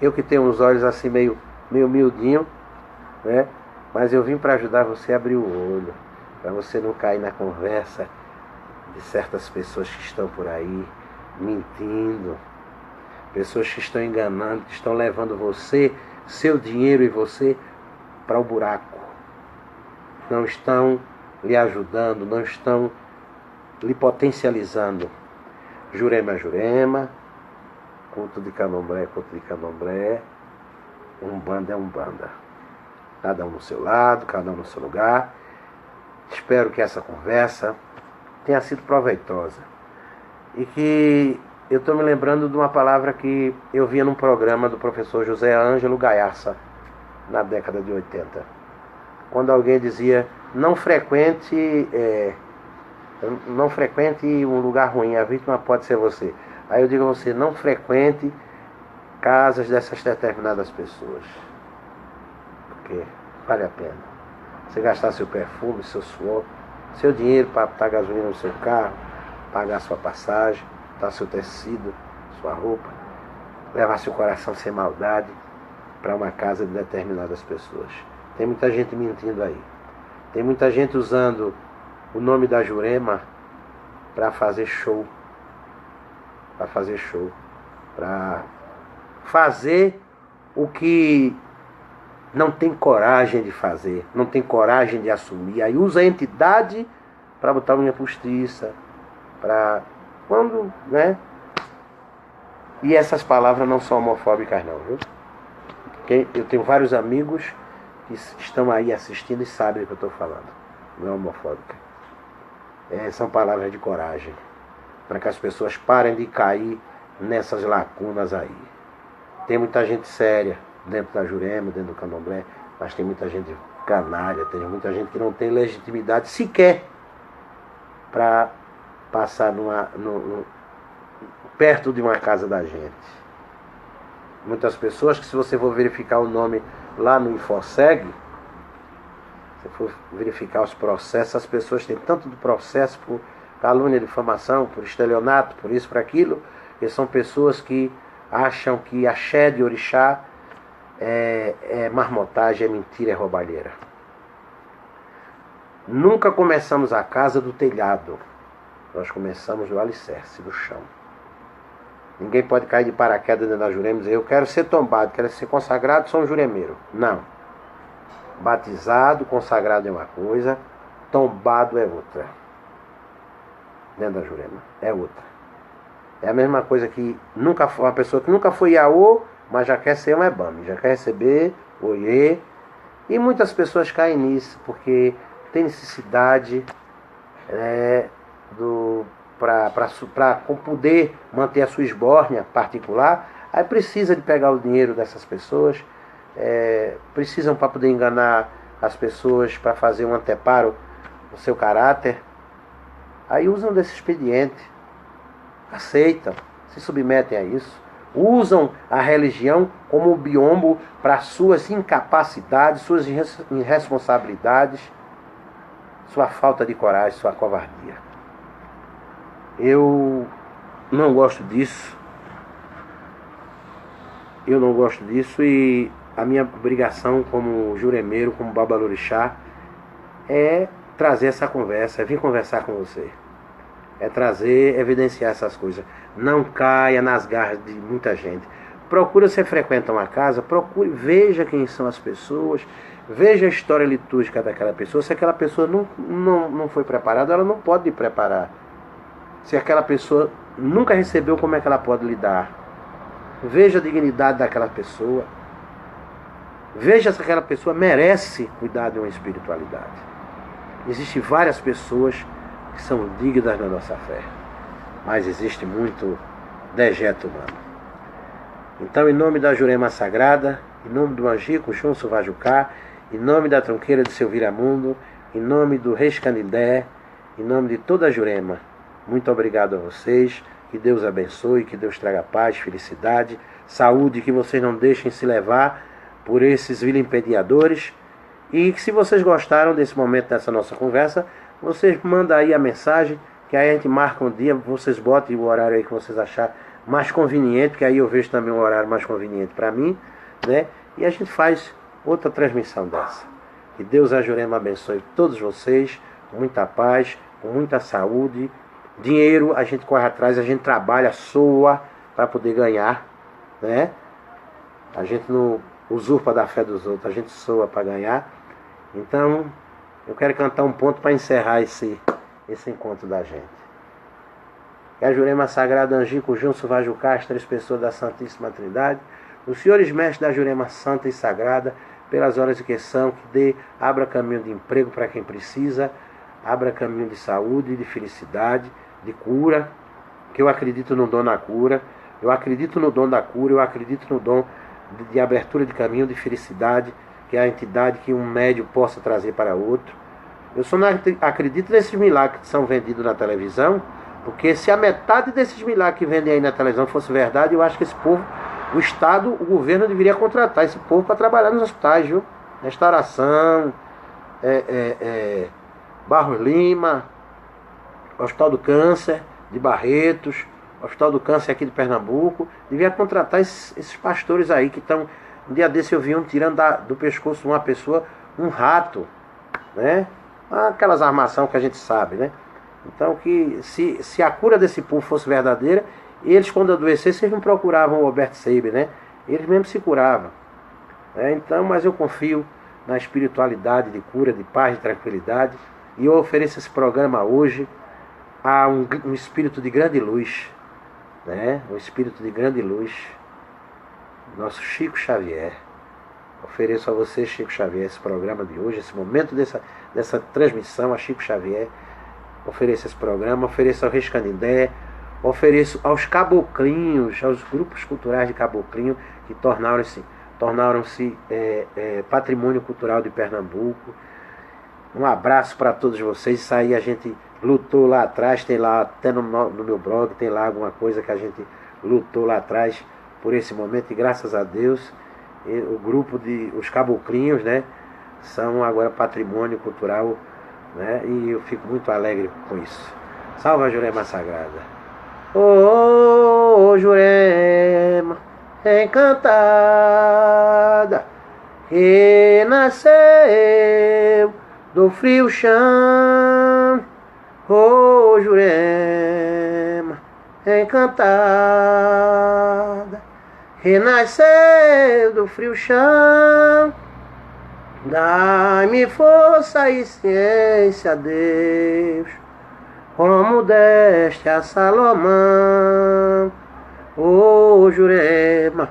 Eu que tenho os olhos assim meio miudinho, né? Mas eu vim para ajudar você a abrir o olho, para você não cair na conversa de certas pessoas que estão por aí mentindo, pessoas que estão enganando, que estão levando você seu dinheiro e você para o buraco. Não estão lhe ajudando, não estão lhe potencializando. Jurema é Jurema, culto de Candomblé é culto de Candomblé, Umbanda é Umbanda. Cada um no seu lado, cada um no seu lugar. Espero que essa conversa tenha sido proveitosa. E que eu estou me lembrando de uma palavra que eu via num programa do professor José Ângelo Gaiaça, na década de 80. Quando alguém dizia, não frequente um lugar ruim, a vítima pode ser você. Aí eu digo a você, não frequente casas dessas determinadas pessoas. Porque vale a pena. Você gastar seu perfume, seu suor, seu dinheiro para botar gasolina no seu carro, pagar sua passagem, dar seu tecido, sua roupa, levar seu coração sem maldade para uma casa de determinadas pessoas. Tem muita gente mentindo aí. Tem muita gente usando o nome da Jurema para fazer show. Para fazer o que não tem coragem de fazer, não tem coragem de assumir. Aí usa a entidade para botar unha postiça, para quando, né? E essas palavras não são homofóbicas não, viu? Eu tenho vários amigos que estão aí assistindo e sabem o que eu estou falando. Não é homofóbica. São palavras de coragem, para que as pessoas parem de cair nessas lacunas aí. Tem muita gente séria dentro da Jurema, dentro do Candomblé, mas tem muita gente canalha, tem muita gente que não tem legitimidade sequer para passar perto de uma casa da gente. Muitas pessoas que, se você for verificar o nome lá no IFOSEG, se for verificar os processos, as pessoas têm tanto do processo por calúnia, difamação, por estelionato, por isso, por aquilo, e são pessoas que acham que axé de orixá é marmotagem, é mentira, é roubalheira. Nunca começamos a casa do telhado. Nós começamos do alicerce, do chão. Ninguém pode cair de paraquedas dentro da Jurema e dizer, eu quero ser tombado, quero ser consagrado, sou um juremeiro. Não. Batizado, consagrado é uma coisa, tombado é outra. Dentro da Jurema, é outra. É a mesma coisa que uma pessoa que nunca foi Iaô, mas já quer ser um ebame, já quer receber oiê. E muitas pessoas caem nisso, porque tem necessidade para poder manter a sua esbórnia particular, aí precisa de pegar o dinheiro dessas pessoas, precisam para poder enganar as pessoas, para fazer um anteparo no seu caráter. Aí usam desse expediente, aceitam, se submetem a isso, usam a religião como um biombo para suas incapacidades, suas irresponsabilidades, sua falta de coragem, sua covardia. Eu não gosto disso. E a minha obrigação como juremeiro, como babalorixá, é trazer essa conversa, é vir conversar com você. É trazer, evidenciar essas coisas. Não caia nas garras de muita gente. Procura, você frequenta uma casa, procure, veja quem são as pessoas, veja a história litúrgica daquela pessoa. Se aquela pessoa não foi preparada, ela não pode preparar. Se aquela pessoa nunca recebeu, como é que ela pode lidar? Veja a dignidade daquela pessoa. Veja se aquela pessoa merece cuidar de uma espiritualidade. Existem várias pessoas que são dignas da nossa fé, mas existe muito dejeto humano. Então, em nome da Jurema Sagrada, em nome do Angico Junço Vajucá, em nome da Tronqueira de Seu Viramundo, em nome do Reis Canindé, em nome de toda a Jurema, muito obrigado a vocês. Que Deus abençoe, que Deus traga paz, felicidade, saúde, que vocês não deixem se levar por esses vilipendiadores. E que, se vocês gostaram desse momento, dessa nossa conversa, vocês mandam aí a mensagem, que aí a gente marca um dia, vocês botem o horário aí que vocês acharem mais conveniente, que aí eu vejo também um horário mais conveniente para mim, né? E a gente faz outra transmissão dessa. Que Deus, a Jurema, abençoe todos vocês, com muita paz, com muita saúde. Dinheiro a gente corre atrás, a gente trabalha, soa para poder ganhar, né? A gente usurpa da fé dos outros, a gente soa para ganhar. Então, eu quero cantar um ponto para encerrar esse encontro da gente. Que a Jurema Sagrada, Angico, Junso, Vajucás, três pessoas da Santíssima Trindade, os senhores mestres da Jurema Santa e Sagrada, pelas horas que são, que abra caminho de emprego para quem precisa, abra caminho de saúde, de felicidade, de cura, que eu acredito no dom da cura, eu acredito no dom da cura, eu acredito no dom de abertura de caminho, de felicidade, que é a entidade que um médium possa trazer para outro. Eu só não acredito nesses milagres que são vendidos na televisão, porque se a metade desses milagres que vendem aí na televisão fosse verdade, eu acho que esse povo, o Estado, o governo deveria contratar esse povo para trabalhar nos hospitais, viu? Restauração, Barros Lima, Hospital do Câncer de Barretos, Hospital do Câncer aqui de Pernambuco, devia contratar esses pastores aí que estão... Um dia desse eu vi um tirando do pescoço de uma pessoa um rato, né? Aquelas armações que a gente sabe, né? Então, que se a cura desse povo fosse verdadeira, eles, quando adoecessem, eles não procuravam o Albert Seib, né? Eles mesmos se curavam. Então, mas eu confio na espiritualidade de cura, de paz, de tranquilidade. E eu ofereço esse programa hoje a um espírito de grande luz, né? Um espírito de grande luz, nosso Chico Xavier. Ofereço a você, Chico Xavier, esse programa de hoje, esse momento dessa transmissão a Chico Xavier. Ofereço esse programa, ofereço ao Reis Canindé, ofereço aos caboclinhos, aos grupos culturais de caboclinho que tornaram-se patrimônio cultural de Pernambuco. Um abraço para todos vocês. Isso aí a gente lutou lá atrás, tem lá até no meu blog, tem lá alguma coisa que a gente lutou lá atrás por esse momento, e graças a Deus o grupo os caboclinhos, né, são agora patrimônio cultural, né, e eu fico muito alegre com isso. Salve a Jurema Sagrada. Oh, Jurema encantada, que nasceu do frio chão. Oh, Jurema encantada, que nasceu do frio chão. Dai-me força e ciência, Deus, como deste a Salomão. Oh, Jurema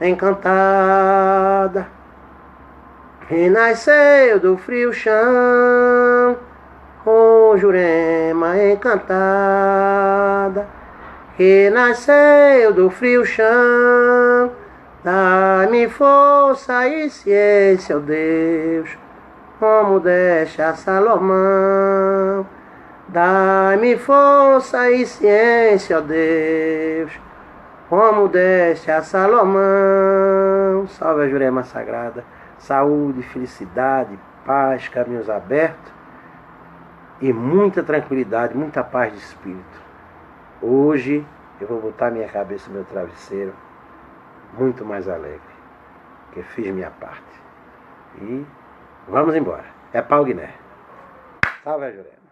encantada, que nasceu do frio chão. Oh, Jurema encantada, que nasceu do frio chão. Dá-me força e ciência, ó Deus, como deste a Salomão. Dá-me força e ciência, ó Deus, como deste a Salomão. Salve a Jurema Sagrada. Saúde, felicidade, paz, caminhos abertos e muita tranquilidade, muita paz de espírito. Hoje eu vou botar minha cabeça no meu travesseiro muito mais alegre, porque fiz minha parte. E vamos embora. É Pau Guiné. Salve a Jurema.